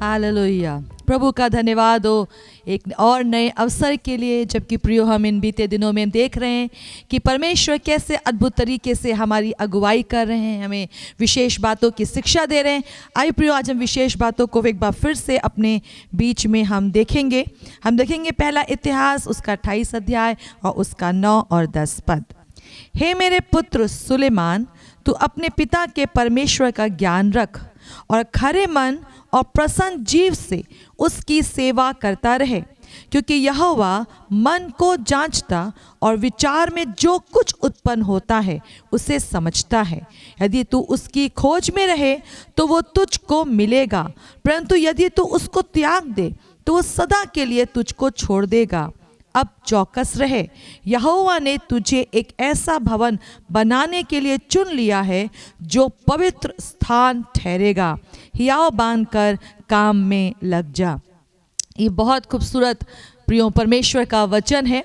Hallelujah. प्रभु का धन्यवाद हो एक और नए अवसर के लिए, जबकि प्रियो हम इन बीते दिनों में देख रहे हैं कि परमेश्वर कैसे अद्भुत तरीके से हमारी अगुवाई कर रहे हैं, हमें विशेष बातों की शिक्षा दे रहे हैं। आइए प्रियो, आज हम विशेष बातों को एक बार फिर से अपने बीच में हम देखेंगे पहला इतिहास उसका 28 अध्याय और उसका 9 और 10 पद। हे मेरे पुत्र सुलेमान, तू अपने पिता के परमेश्वर का ज्ञान रख और खरे मन और प्रसन्न जीव से उसकी सेवा करता रहे, क्योंकि यहोवा मन को जांचता और विचार में जो कुछ उत्पन्न होता है उसे समझता है। यदि तू उसकी खोज में रहे तो वो तुझको मिलेगा, परंतु यदि तू उसको त्याग दे तो वो सदा के लिए तुझको छोड़ देगा। अब चौकस रहे, यहोवा ने तुझे एक ऐसा भवन बनाने के लिए चुन लिया है जो पवित्र स्थान ठहरेगा। हियाव बांधकर काम में लग जा। ये बहुत खूबसूरत प्रियो परमेश्वर का वचन है,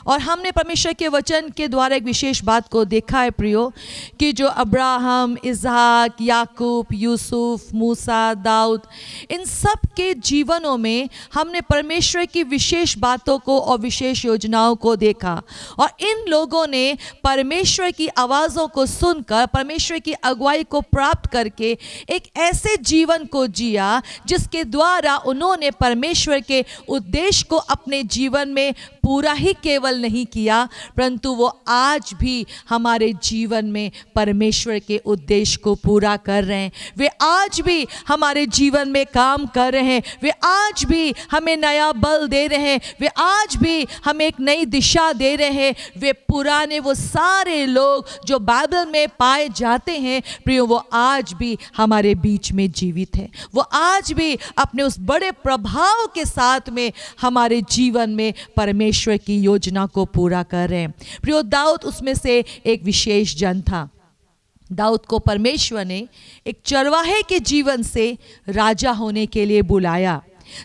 और हमने परमेश्वर के वचन के द्वारा एक विशेष बात को देखा है प्रियो, कि जो अब्राहम, इसहाक, याकूब, यूसुफ, मूसा, दाऊद, इन सब के जीवनों में हमने परमेश्वर की विशेष बातों को और विशेष योजनाओं को देखा, और इन लोगों ने परमेश्वर की आवाज़ों को सुनकर परमेश्वर की अगुवाई को प्राप्त करके एक ऐसे जीवन को जिया जिसके द्वारा उन्होंने परमेश्वर के उद्देश्य को अपने जीवन में पूरा ही केवल नहीं किया, परंतु वो आज भी हमारे जीवन में परमेश्वर के उद्देश्य को पूरा कर रहे हैं। वे आज भी हमारे जीवन में काम कर रहे हैं, वे आज भी हमें नया बल दे रहे हैं, वे आज भी हमें एक नई दिशा दे रहे हैं। वे पुराने वो सारे लोग जो बाइबल में पाए जाते हैं प्रियो, वो आज भी हमारे बीच में जीवित हैं। वो आज भी अपने उस बड़े प्रभाव के साथ में हमारे जीवन में परमेश्वर की योजना को पूरा कर रहे हैं। प्रियो, दाऊद उसमें से एक विशेष जन था। दाऊद को परमेश्वर ने एक चरवाहे के जीवन से राजा होने के लिए बुलाया।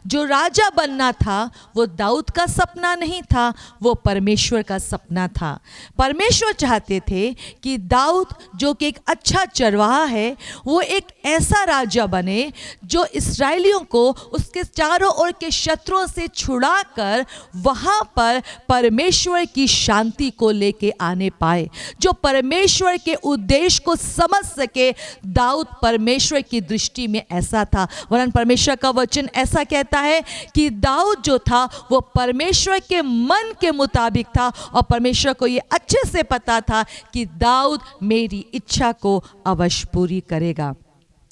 जो राजा बनना था वो दाऊद का सपना नहीं था, वो परमेश्वर का सपना था। परमेश्वर चाहते थे कि दाऊद जो कि एक अच्छा चरवाहा है, वो एक ऐसा राजा बने जो इस्राएलियों को उसके चारों ओर के शत्रुओं से छुड़ाकर वहाँ पर परमेश्वर की शांति को लेके आने पाए, जो परमेश्वर के उद्देश्य को समझ सके। दाऊद परमेश्वर की दृष्टि में ऐसा था, वरन परमेश्वर का वचन ऐसा कहता है कि दाऊद जो था वो परमेश्वर के मन के मुताबिक था, और परमेश्वर को ये अच्छे से पता था कि दाऊद मेरी इच्छा को अवश्य पूरी करेगा।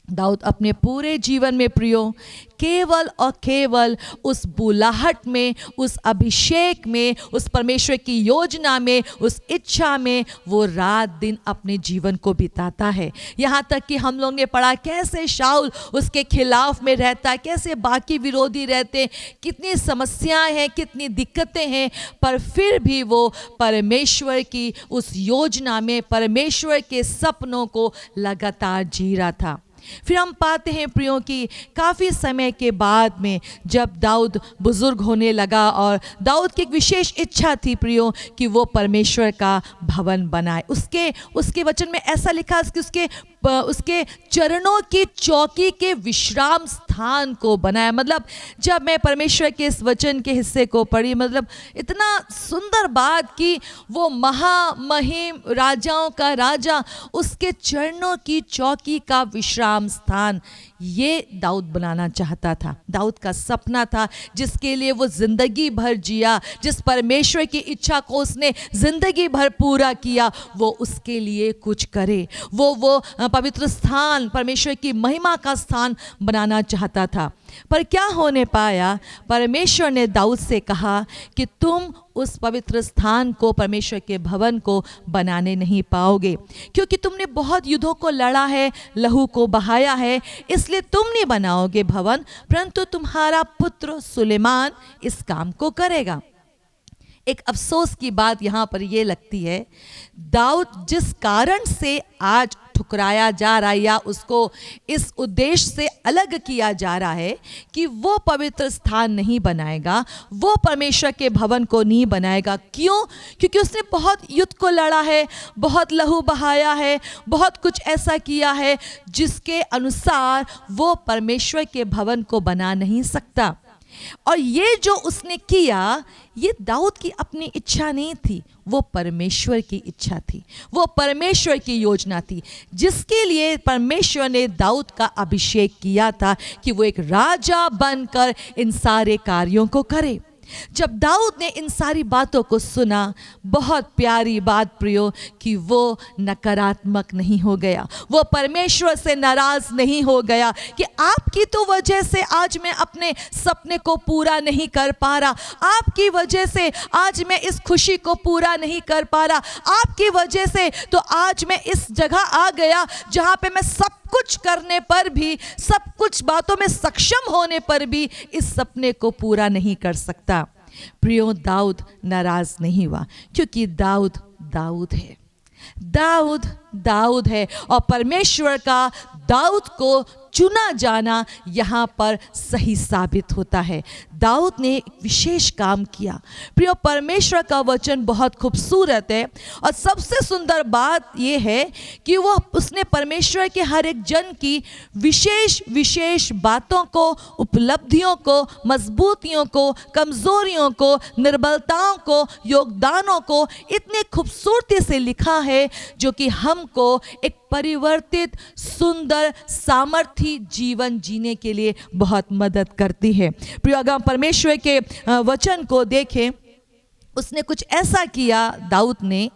दाऊद अपने पूरे जीवन में प्रियो केवल और केवल उस बुलाहट में, उस अभिषेक में, उस परमेश्वर की योजना में, उस इच्छा में वो रात दिन अपने जीवन को बिताता है। यहाँ तक कि हम लोग ने पढ़ा कैसे शाऊल उसके खिलाफ में रहता है, कैसे बाकी विरोधी रहते, कितनी समस्याएं हैं, कितनी दिक्कतें हैं, पर फिर भी वो परमेश्वर की उस योजना में, परमेश्वर के सपनों को लगातार जी रहा था। फिर हम पाते हैं प्रियो कि काफ़ी समय के बाद में जब दाऊद बुजुर्ग होने लगा, और दाऊद की एक विशेष इच्छा थी प्रियो कि वो परमेश्वर का भवन बनाए। उसके वचन में ऐसा लिखा कि उसके चरणों की चौकी के विश्राम स्थान को बनाया। मतलब जब मैं परमेश्वर के इस वचन के हिस्से को पढ़ी, मतलब इतना सुंदर बात कि वो महामहिम राजाओं का राजा, उसके चरणों की चौकी का विश्राम स्थान, ये दाऊद बनाना चाहता था। दाऊद का सपना था जिसके लिए वो जिंदगी भर जिया, जिस परमेश्वर की इच्छा को उसने जिंदगी भर पूरा किया, वो उसके लिए कुछ करे। वो पवित्र स्थान, परमेश्वर की महिमा का स्थान बनाना चाहता था। पर क्या होने पाया, परमेश्वर ने दाऊद से कहा कि तुम उस पवित्र स्थान को, परमेश्वर के भवन को बनाने नहीं पाओगे, क्योंकि तुमने बहुत युद्धों को लड़ा है, लहू को बहाया है, इसलिए तुम नहीं बनाओगे भवन, परंतु तुम्हारा पुत्र सुलेमान इस काम को करेगा। एक अफसोस की बात यहाँ पर ये लगती है, दाऊद जिस कारण से आज ठुकराया जा रहा है या उसको इस उद्देश्य से अलग किया जा रहा है कि वो पवित्र स्थान नहीं बनाएगा, वो परमेश्वर के भवन को नहीं बनाएगा। क्यों? क्योंकि उसने बहुत युद्ध को लड़ा है, बहुत लहू बहाया है, बहुत कुछ ऐसा किया है जिसके अनुसार वो परमेश्वर के भवन को बना नहीं सकता। और ये जो उसने किया, ये दाऊद की अपनी इच्छा नहीं थी, वो परमेश्वर की इच्छा थी, वो परमेश्वर की योजना थी, जिसके लिए परमेश्वर ने दाऊद का अभिषेक किया था कि वो एक राजा बनकर इन सारे कार्यों को करे। जब दाऊद ने इन सारी बातों को सुना, बहुत प्यारी बात प्रियो, कि वो नकारात्मक नहीं हो गया, वो परमेश्वर से नाराज नहीं हो गया कि आपकी तो वजह से आज मैं अपने सपने को पूरा नहीं कर पा रहा, आपकी वजह से आज मैं इस खुशी को पूरा नहीं कर पा रहा, आपकी वजह से तो आज मैं इस जगह आ गया जहाँ पे मैं सब कुछ करने पर भी, सब कुछ बातों में सक्षम होने पर भी इस सपने को पूरा नहीं कर सकता। प्रियो, दाऊद नाराज नहीं हुआ, क्योंकि दाऊद दाऊद है, दाऊद दाऊद है, और परमेश्वर का दाऊद को चुना जाना यहाँ पर सही साबित होता है। दाऊद ने एक विशेष काम किया। प्रियो, परमेश्वर का वचन बहुत खूबसूरत है, और सबसे सुंदर बात यह है कि वो उसने परमेश्वर के हर एक जन की विशेष विशेष बातों को, उपलब्धियों को, मजबूतियों को, कमजोरियों को, निर्बलताओं को, योगदानों को इतने खूबसूरती से लिखा है, जो कि हमको एक परिवर्तित, सुंदर, सामर्थी जीवन जीने के लिए बहुत मदद करती है। प्रिय, अगर परमेश्वर के वचन को देखें, उसने कुछ ऐसा किया दाऊद ने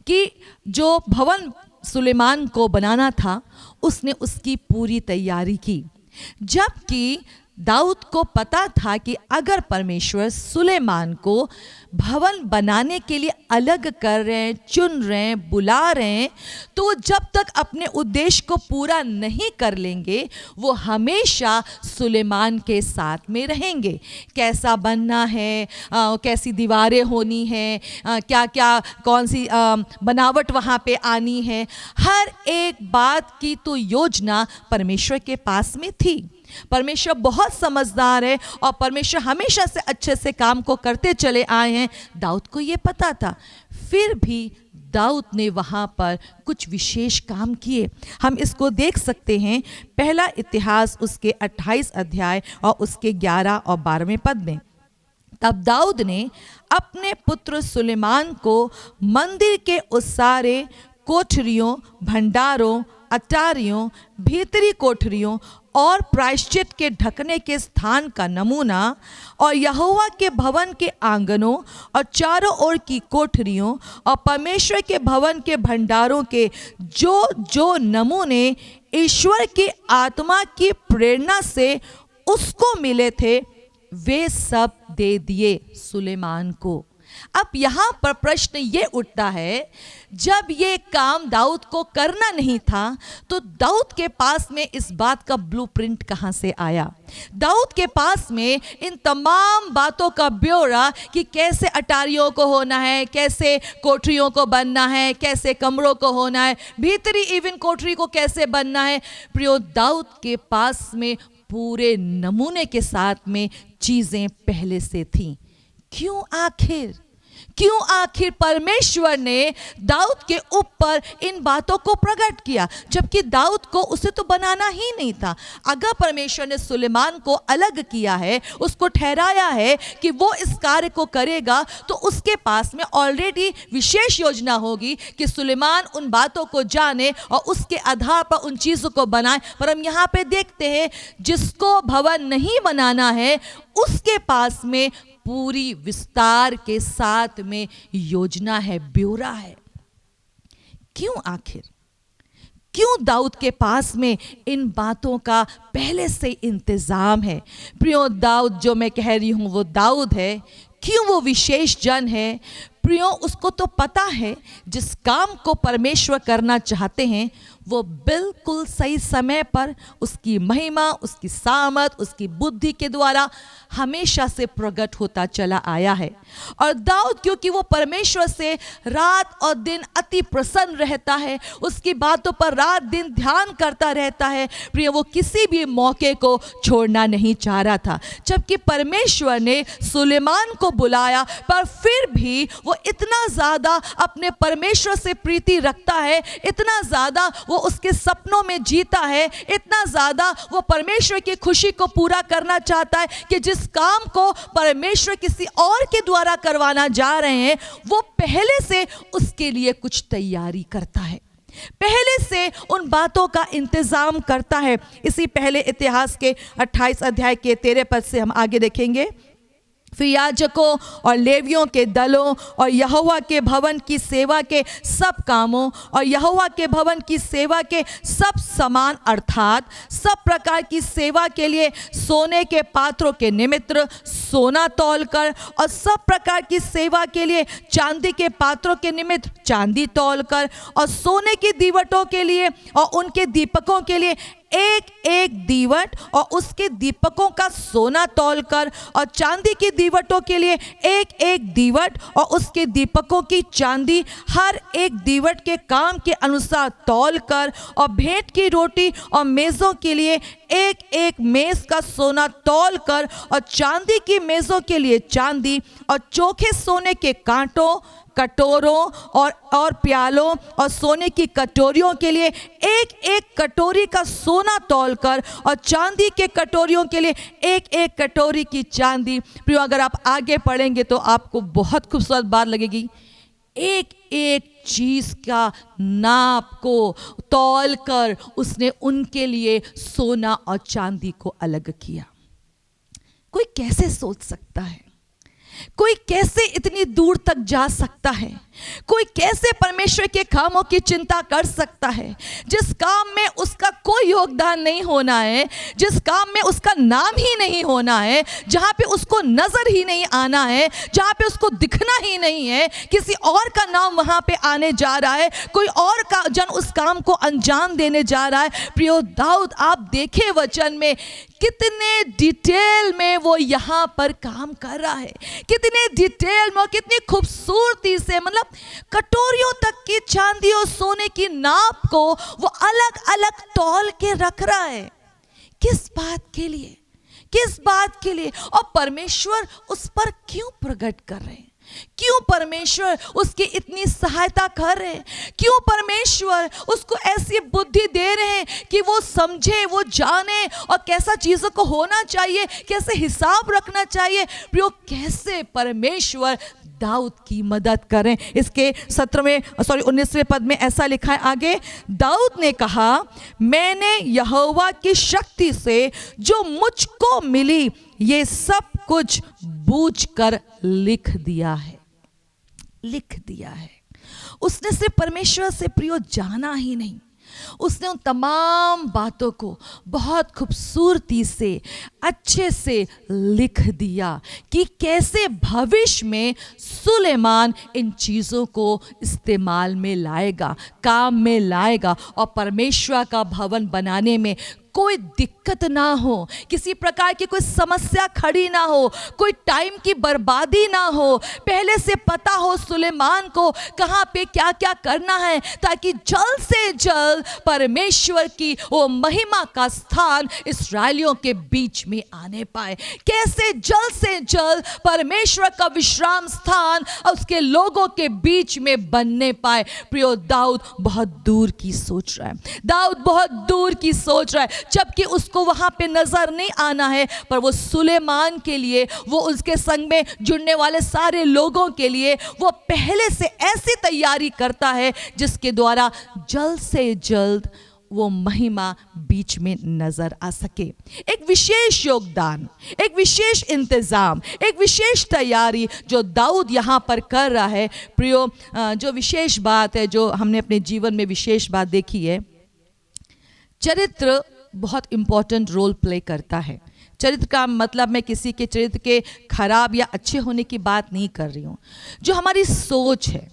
कि जो भवन सुलेमान को बनाना था, उसने उसकी पूरी तैयारी की। जबकि दाऊद को पता था कि अगर परमेश्वर सुलेमान को भवन बनाने के लिए अलग कर रहे हैं, चुन रहे हैं, बुला रहे हैं, तो वो जब तक अपने उद्देश्य को पूरा नहीं कर लेंगे, वो हमेशा सुलेमान के साथ में रहेंगे। कैसा बनना है, कैसी दीवारें होनी है, क्या क्या कौन सी बनावट वहाँ पे आनी है, हर एक बात की तो योजना परमेश्वर के पास में थी। परमेश्वर बहुत समझदार है, और परमेश्वर हमेशा से अच्छे से काम को करते चले आए हैं। दाऊद को ये पता था, फिर भी दाऊद ने वहाँ पर कुछ विशेष काम किए। हम इसको देख सकते हैं पहला इतिहास उसके 28 अध्याय और उसके 11 और 12वें पद में। तब दाऊद ने अपने पुत्र सुलेमान को मंदिर के उस सारे कोठरियों, भंडारों, अटारियों, भीतरी कोठरियों और प्रायश्चित के ढकने के स्थान का नमूना, और यहोवा के भवन के आंगनों और चारों ओर की कोठरियों और परमेश्वर के भवन के भंडारों के जो जो नमूने ईश्वर की आत्मा की प्रेरणा से उसको मिले थे, वे सब दे दिए सुलेमान को। अब यहाँ पर प्रश्न ये उठता है, जब ये काम दाऊद को करना नहीं था, तो दाऊद के पास में इस बात का ब्लूप्रिंट कहाँ से आया? दाऊद के पास में इन तमाम बातों का ब्यौरा कि कैसे अटारियों को होना है, कैसे कोठरियों को बनना है, कैसे कमरों को होना है, भीतरी इवन कोठरी को कैसे बनना है। प्रियो, दाऊद के पास में पूरे नमूने के साथ में चीज़ें पहले से थीं। क्यों आखिर परमेश्वर ने दाऊद के ऊपर इन बातों को प्रकट किया, जबकि दाऊद को उसे तो बनाना ही नहीं था? अगर परमेश्वर ने सुलेमान को अलग किया है, उसको ठहराया है कि वो इस कार्य को करेगा, तो उसके पास में ऑलरेडी विशेष योजना होगी कि सुलेमान उन बातों को जाने और उसके आधार पर उन चीज़ों को बनाए। पर हम यहाँ पे देखते हैं, जिसको भवन नहीं बनाना है, उसके पास में पूरी विस्तार के साथ में योजना है, ब्यौरा है। क्यों दाऊद के पास में इन बातों का पहले से इंतजाम है? प्रियो, दाऊद जो मैं कह रही हूं वो दाऊद है। क्यों वो विशेष जन है? प्रियो उसको तो पता है जिस काम को परमेश्वर करना चाहते हैं वो बिल्कुल सही समय पर उसकी महिमा, उसकी सामर्थ, उसकी बुद्धि के द्वारा हमेशा से प्रकट होता चला आया है। और दाऊद क्योंकि वो परमेश्वर से रात और दिन अति प्रसन्न रहता है, उसकी बातों पर रात दिन ध्यान करता रहता है, प्रिय वो किसी भी मौके को छोड़ना नहीं चाह रहा था। जबकि परमेश्वर ने सुलेमान को बुलाया, पर फिर भी वो इतना ज़्यादा अपने परमेश्वर से प्रीति रखता है, इतना ज़्यादा वो उसके सपनों में जीता है, इतना ज़्यादा वो परमेश्वर की खुशी को पूरा करना चाहता है कि जिस काम को परमेश्वर किसी और के द्वारा करवाना जा रहे हैं वो पहले से उसके लिए कुछ तैयारी करता है, पहले से उन बातों का इंतजाम करता है। इसी पहले इतिहास के 28 अध्याय के 13 पद से हम आगे देखेंगे। फिर याजकों और लेवियों के दलों और यहोवा के भवन की सेवा के सब कामों और यहोवा के भवन की सेवा के सब सामान अर्थात सब प्रकार की सेवा के लिए सोने के पात्रों के निमित्त सोना तौलकर और सब प्रकार की सेवा के लिए चांदी के पात्रों के निमित्त चांदी तौलकर और सोने की दीवटों के लिए और उनके दीपकों के लिए एक एक दीवट और उसके दीपकों का सोना तौलकर और चांदी की दीवटों के लिए एक एक दीवट और उसके दीपकों की चांदी हर एक दीवट के काम के अनुसार तौलकर और भेंट की रोटी और मेज़ों के लिए एक एक मेज़ का सोना तौलकर और चांदी की मेज़ों के लिए चांदी और चोखे सोने के कांटों कटोरों और प्यालों और सोने की कटोरियों के लिए एक एक कटोरी का सोना तौलकर और चांदी के कटोरियों के लिए एक एक कटोरी की चांदी। प्रियो अगर आप आगे पढ़ेंगे तो आपको बहुत खूबसूरत बात लगेगी। एक एक चीज का नाप को तौल कर उसने उनके लिए सोना और चांदी को अलग किया। कोई कैसे सोच सकता है, कोई कैसे इतनी दूर तक जा सकता है, कोई कैसे परमेश्वर के कामों की चिंता कर सकता है जिस काम में उसका कोई योगदान नहीं होना है, जिस काम में उसका नाम ही नहीं होना है, जहाँ पे उसको नजर ही नहीं आना है, जहाँ पे उसको दिखना ही नहीं है, किसी और का नाम वहाँ पे आने जा रहा है, कोई और का जन उस काम को अंजाम देने जा रहा है। प्रियो दाऊद आप देखे वचन में कितने डिटेल में वो यहाँ पर काम कर रहा है, कितने डिटेल में, कितनी खूबसूरती से, मतलब कटोरियों तक की चांदी और सोने की नाप को वो अलग अलग तौल के रख रहा है। किस बात के लिए, किस बात के लिए? और परमेश्वर उस पर क्यों प्रकट कर रहे हैं, क्यों परमेश्वर उसकी इतनी सहायता कर रहे हैं, क्यों परमेश्वर उसको ऐसी बुद्धि दे रहे हैं कि वो समझे, वो जाने और कैसा चीज़ों को होना चाहिए, कैसे हिसाब रखना चाहिए। प्रियो कैसे परमेश्वर दाऊद की मदद करें। इसके 19वें पद में ऐसा लिखा है आगे, दाऊद ने कहा मैंने यहोवा की शक्ति से जो मुझको मिली ये सब कुछ बूझकर लिख दिया है, लिख दिया है। उसने सिर्फ परमेश्वर से प्रियो जाना ही नहीं, उसने उन तमाम बातों को बहुत खूबसूरती से अच्छे से लिख दिया कि कैसे भविष्य में सुलेमान इन चीज़ों को इस्तेमाल में लाएगा, काम में लाएगा और परमेश्वर का भवन बनाने में कोई दिक्कत ना हो, किसी प्रकार की कोई समस्या खड़ी ना हो, कोई टाइम की बर्बादी ना हो। पहले से पता हो सुलेमान को कहाँ पे क्या क्या करना है, ताकि जल्द से जल्द परमेश्वर की वो महिमा का स्थान इस्राएलियों के बीच में आने पाए, कैसे जल्द से जल्द परमेश्वर का विश्राम स्थान उसके लोगों के बीच में बनने पाए। प्रियो दाऊद बहुत दूर की सोच रहा है, दाऊद बहुत दूर की सोच रहा है, जबकि उसको वहां पे नजर नहीं आना है, पर वो सुलेमान के लिए, वो उसके संग में जुड़ने वाले सारे लोगों के लिए वो पहले से ऐसी तैयारी करता है जिसके द्वारा जल्द से जल्द वो महिमा बीच में नजर आ सके। एक विशेष योगदान, एक विशेष इंतजाम, एक विशेष तैयारी जो दाऊद यहाँ पर कर रहा है। प्रियो जो विशेष बात है, जो हमने अपने जीवन में विशेष बात देखी है, चरित्र बहुत इंपॉर्टेंट रोल प्ले करता है। चरित्र का मतलब मैं किसी के चरित्र के खराब या अच्छे होने की बात नहीं कर रही हूँ। जो हमारी सोच है,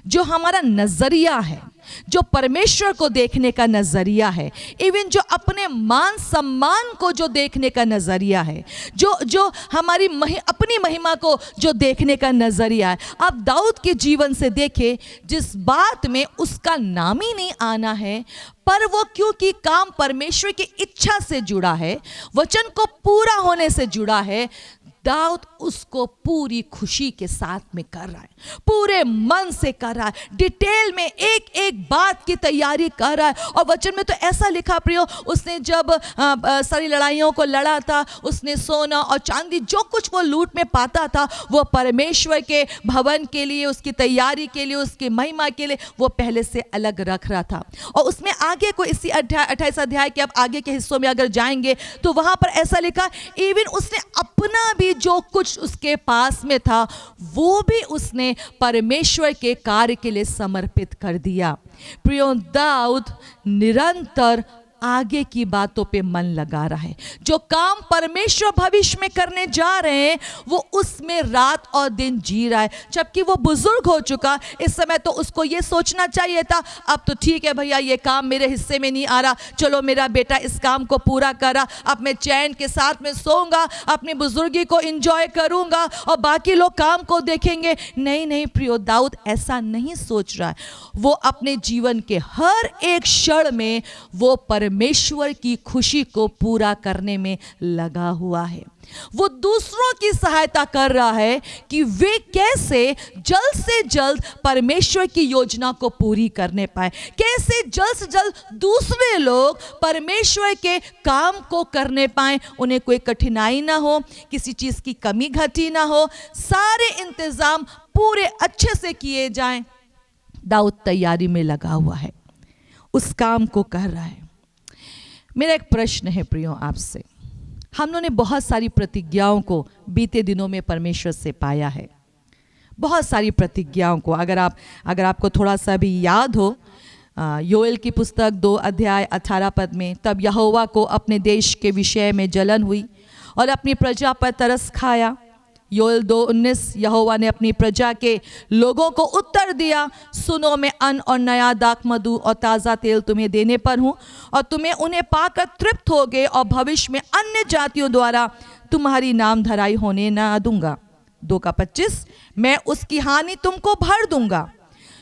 जो हमारा नज़रिया है, जो परमेश्वर को देखने का नज़रिया है, इवन जो अपने मान सम्मान को जो देखने का नज़रिया है, जो हमारी अपनी महिमा को जो देखने का नज़रिया है। आप दाऊद के जीवन से देखें, जिस बात में उसका नाम ही नहीं आना है, पर वो क्योंकि काम परमेश्वर की इच्छा से जुड़ा है, वचन को पूरा होने से जुड़ा है, दाऊद उसको पूरी खुशी के साथ में कर रहा है, पूरे मन से कर रहा है, डिटेल में एक एक बात की तैयारी कर रहा है। और वचन में तो ऐसा लिखा प्रियो, उसने जब सारी लड़ाइयों को लड़ा था, उसने सोना और चांदी जो कुछ वो लूट में पाता था, वो परमेश्वर के भवन के लिए, उसकी तैयारी के लिए, उसकी महिमा के लिए वो पहले से अलग रख रहा था। और उसमें आगे को इसी 28 अध्याय के अब आगे के हिस्सों में अगर जाएंगे तो वहाँ पर ऐसा लिखा, इवन उसने अपना भी जो कुछ उसके पास में था वो भी उसने परमेश्वर के कार्य के लिए समर्पित कर दिया। प्रियो, दाऊद निरंतर आगे की बातों पे मन लगा रहा है। जो काम परमेश्वर भविष्य में करने जा रहे हैं वो उसमें रात और दिन जी रहा है। जबकि वो बुजुर्ग हो चुका, इस समय तो उसको ये सोचना चाहिए था, अब तो ठीक है भैया, ये काम मेरे हिस्से में नहीं आ रहा, चलो मेरा बेटा इस काम को पूरा करा, अब मैं चैन के साथ में सोऊंगा, अपनी बुजुर्गी को एंजॉय करूंगा और बाकी लोग काम को देखेंगे। नहीं नहीं प्रियो, दाऊद ऐसा नहीं सोच रहा है। वो अपने जीवन के हर एक क्षण में वो परमेश्वर की खुशी को पूरा करने में लगा हुआ है। वो दूसरों की सहायता कर रहा है कि वे कैसे जल्द से जल्द परमेश्वर की योजना को पूरी करने पाए, कैसे जल्द से जल्द दूसरे लोग परमेश्वर के काम को करने पाए, उन्हें कोई कठिनाई ना हो, किसी चीज की कमी घटी ना हो, सारे इंतजाम पूरे अच्छे से किए जाएं। दाऊद तैयारी में लगा हुआ है, उस काम को कर रहा है। मेरा एक प्रश्न है प्रियो आपसे, हम लोगों ने बहुत सारी प्रतिज्ञाओं को बीते दिनों में परमेश्वर से पाया है, बहुत सारी प्रतिज्ञाओं को। अगर आपको थोड़ा सा भी याद हो, योएल की पुस्तक 2 अध्याय 18 पद में, तब यहोवा को अपने देश के विषय में जलन हुई और अपनी प्रजा पर तरस खाया। योएल 2:19, यहोवा ने अपनी प्रजा के लोगों को उत्तर दिया, सुनो, मैं अन्न और नया दाख मधु और ताज़ा तेल तुम्हें देने पर हूँ और तुम्हें उन्हें पाकर तृप्त होगे और भविष्य में अन्य जातियों द्वारा तुम्हारी नाम धराई होने न दूंगा। 2:25, मैं उसकी हानि तुमको भर दूंगा।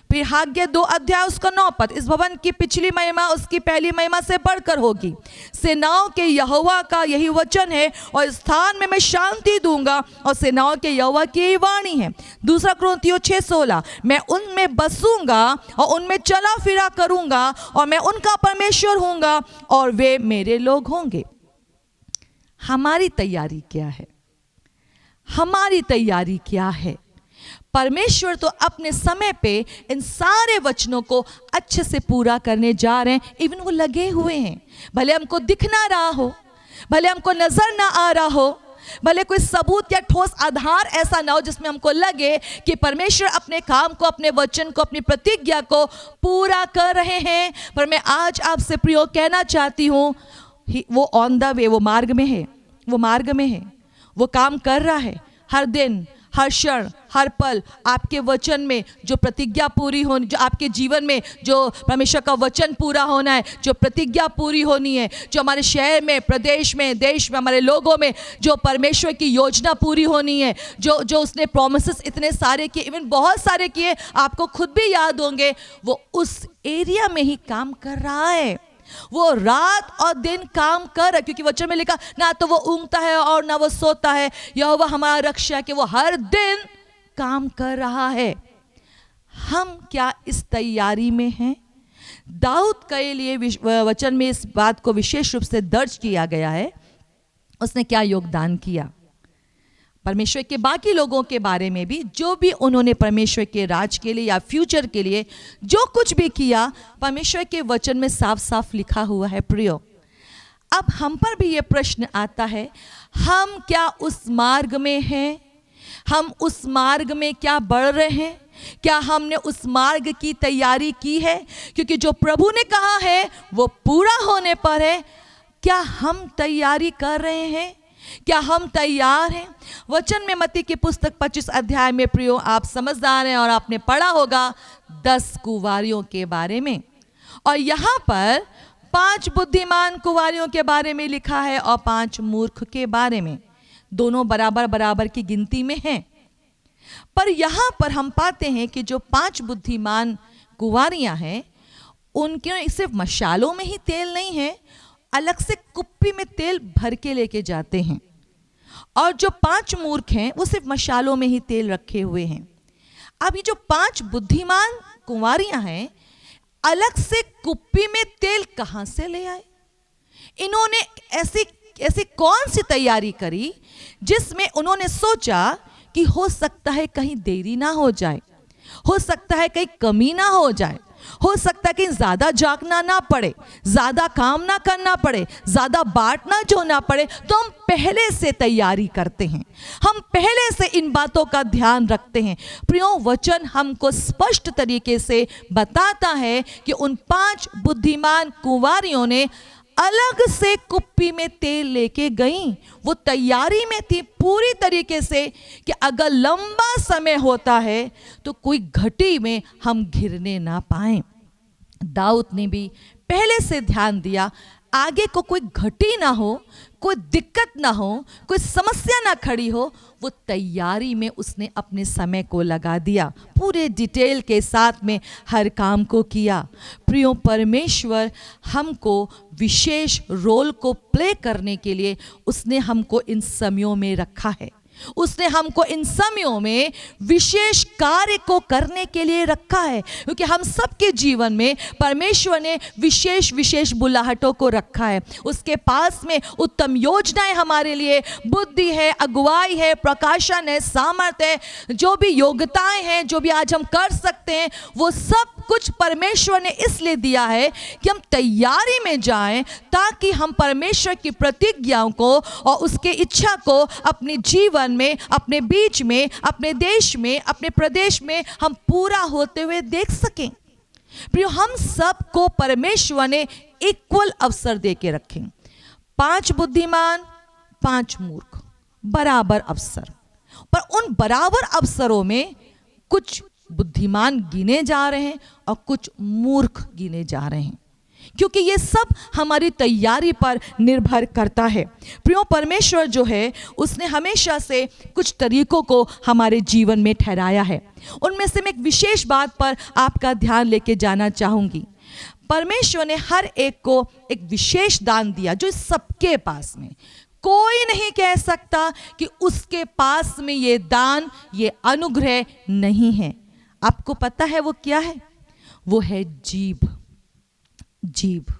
फिर हाग्य 2 अध्याय उसका 9 पद, इस भवन की पिछली महिमा उसकी पहली महिमा से बढ़कर होगी। सेनाओं के यहोवा का यही वचन है और इस स्थान में मैं शांति दूंगा और सेनाओं के यहोवा की यही वाणी है। 2 कुरिन्थियों 6:16, मैं उनमें बसूंगा और उनमें चला फिरा करूंगा और मैं उनका परमेश्वर हूंगा और वे मेरे लोग होंगे। हमारी तैयारी क्या है? हमारी तैयारी क्या है? परमेश्वर तो अपने समय पे इन सारे वचनों को अच्छे से पूरा करने जा रहे हैं। इवन वो लगे हुए हैं, भले हमको दिख ना रहा हो, भले हमको नजर ना आ रहा हो, भले कोई सबूत या ठोस आधार ऐसा ना हो जिसमें हमको लगे कि परमेश्वर अपने काम को, अपने वचन को, अपनी प्रतिज्ञा को पूरा कर रहे हैं। पर मैं आज आपसे प्रियो कहना चाहती हूँ, वो ऑन द वे, वो मार्ग में है, वो मार्ग में है, वो काम कर रहा है। हर दिन, हर क्षण, हर पल आपके वचन में जो प्रतिज्ञा पूरी होनी, जो आपके जीवन में जो परमेश्वर का वचन पूरा होना है, जो प्रतिज्ञा पूरी होनी है, जो हमारे शहर में, प्रदेश में, देश में, हमारे लोगों में जो परमेश्वर की योजना पूरी होनी है, जो उसने प्रोमिसेस इतने सारे किए, इवन बहुत सारे किए, आपको खुद भी याद होंगे, वो उस एरिया में ही काम कर रहा है। वो रात और दिन काम कर रहा, क्योंकि वचन में लिखा, ना तो वो ऊँघता है और ना वो सोता है, यहोवा हमारा रक्षा, कि वो हर दिन काम कर रहा है। हम क्या इस तैयारी में हैं? दाऊद के लिए वचन में इस बात को विशेष रूप से दर्ज किया गया है, उसने क्या योगदान किया। परमेश्वर के बाकी लोगों के बारे में भी, जो भी उन्होंने परमेश्वर के राज के लिए या फ्यूचर के लिए जो कुछ भी किया, परमेश्वर के वचन में साफ साफ लिखा हुआ है। प्रियो, अब हम पर भी ये प्रश्न आता है, हम क्या उस मार्ग में हैं? हम उस मार्ग में क्या बढ़ रहे हैं? क्या हमने उस मार्ग की तैयारी की है? क्योंकि जो प्रभु ने कहा है वो पूरा होने पर है। क्या हम तैयारी कर रहे हैं? क्या हम तैयार हैं? वचन में मत्ती की पुस्तक 25 अध्याय में प्रियो आप समझदार हैं और आपने पढ़ा होगा 10 कुंवारियों के बारे में, और यहाँ पर 5 बुद्धिमान कुंवारियों के बारे में लिखा है और 5 मूर्ख के बारे में। दोनों बराबर बराबर की गिनती में हैं। पर यहाँ पर हम पाते हैं कि जो 5 बुद्धिमान कुंवारियाँ हैं उनके सिर्फ मशालों में ही तेल नहीं है, अलग से कुप्पी में तेल भर के लेके जाते हैं। और जो 5 मूर्ख हैं वो सिर्फ मशालों में ही तेल रखे हुए हैं। अब ये जो 5 बुद्धिमान कुंवारियां हैं अलग से कुप्पी में तेल कहां से ले आए? इन्होंने ऐसी कौन सी तैयारी करी जिसमें उन्होंने सोचा कि हो सकता है कहीं देरी ना हो जाए, हो सकता है कहीं कमी ना हो जाए, हो सकता है कि ज्यादा जागना ना पड़े, ज्यादा काम ना करना पड़े, ज्यादा बांटना जो ना पड़े, तो हम पहले से तैयारी करते हैं, हम पहले से इन बातों का ध्यान रखते हैं। प्रियो, वचन हमको स्पष्ट तरीके से बताता है कि उन 5 बुद्धिमान कुंवारियों ने अलग से कुप्पी में तेल लेके गईं। वो तैयारी में थी पूरी तरीके से कि अगर लंबा समय होता है तो कोई घटी में हम घिरने ना पाएं। दाऊद ने भी पहले से ध्यान दिया, आगे को कोई घटी ना हो, कोई दिक्कत ना हो, कोई समस्या ना खड़ी हो, वो तैयारी में उसने अपने समय को लगा दिया, पूरे डिटेल के साथ में हर काम को किया। प्रियो, परमेश्वर हमको विशेष रोल को प्ले करने के लिए उसने हमको इन समयों में रखा है। उसने हमको इन समयों में विशेष कार्य को करने के लिए रखा है, क्योंकि हम सबके जीवन में परमेश्वर ने विशेष विशेष बुलाहटों को रखा है। उसके पास में उत्तम योजनाएं हमारे लिए, बुद्धि है, अगुवाई है, प्रकाशन है, सामर्थ्य है, जो भी योग्यताएं हैं, जो भी आज हम कर सकते हैं, वो सब कुछ परमेश्वर ने इसलिए दिया है कि हम तैयारी में जाएं, ताकि हम परमेश्वर की प्रतिज्ञाओं को और उसके इच्छा को अपने जीवन में, अपने बीच में, अपने देश में, अपने प्रदेश में हम पूरा होते हुए देख सकें। प्रियो, हम सबको परमेश्वर ने इक्वल अवसर दे के रखें। 5 बुद्धिमान, 5 मूर्ख, बराबर अवसर। पर उन बराबर अवसरों में कुछ बुद्धिमान गिने जा रहे हैं और कुछ मूर्ख गिने जा रहे हैं, क्योंकि ये सब हमारी तैयारी पर निर्भर करता है। प्रियो, परमेश्वर जो है उसने हमेशा से कुछ तरीकों को हमारे जीवन में ठहराया है। उनमें से मैं एक विशेष बात पर आपका ध्यान लेके जाना चाहूँगी। परमेश्वर ने हर एक को एक विशेष दान दिया जो सबके पास में, कोई नहीं कह सकता कि उसके पास में ये दान, ये अनुग्रह नहीं है। आपको पता है वो क्या है? वो है जीभ। जीभ।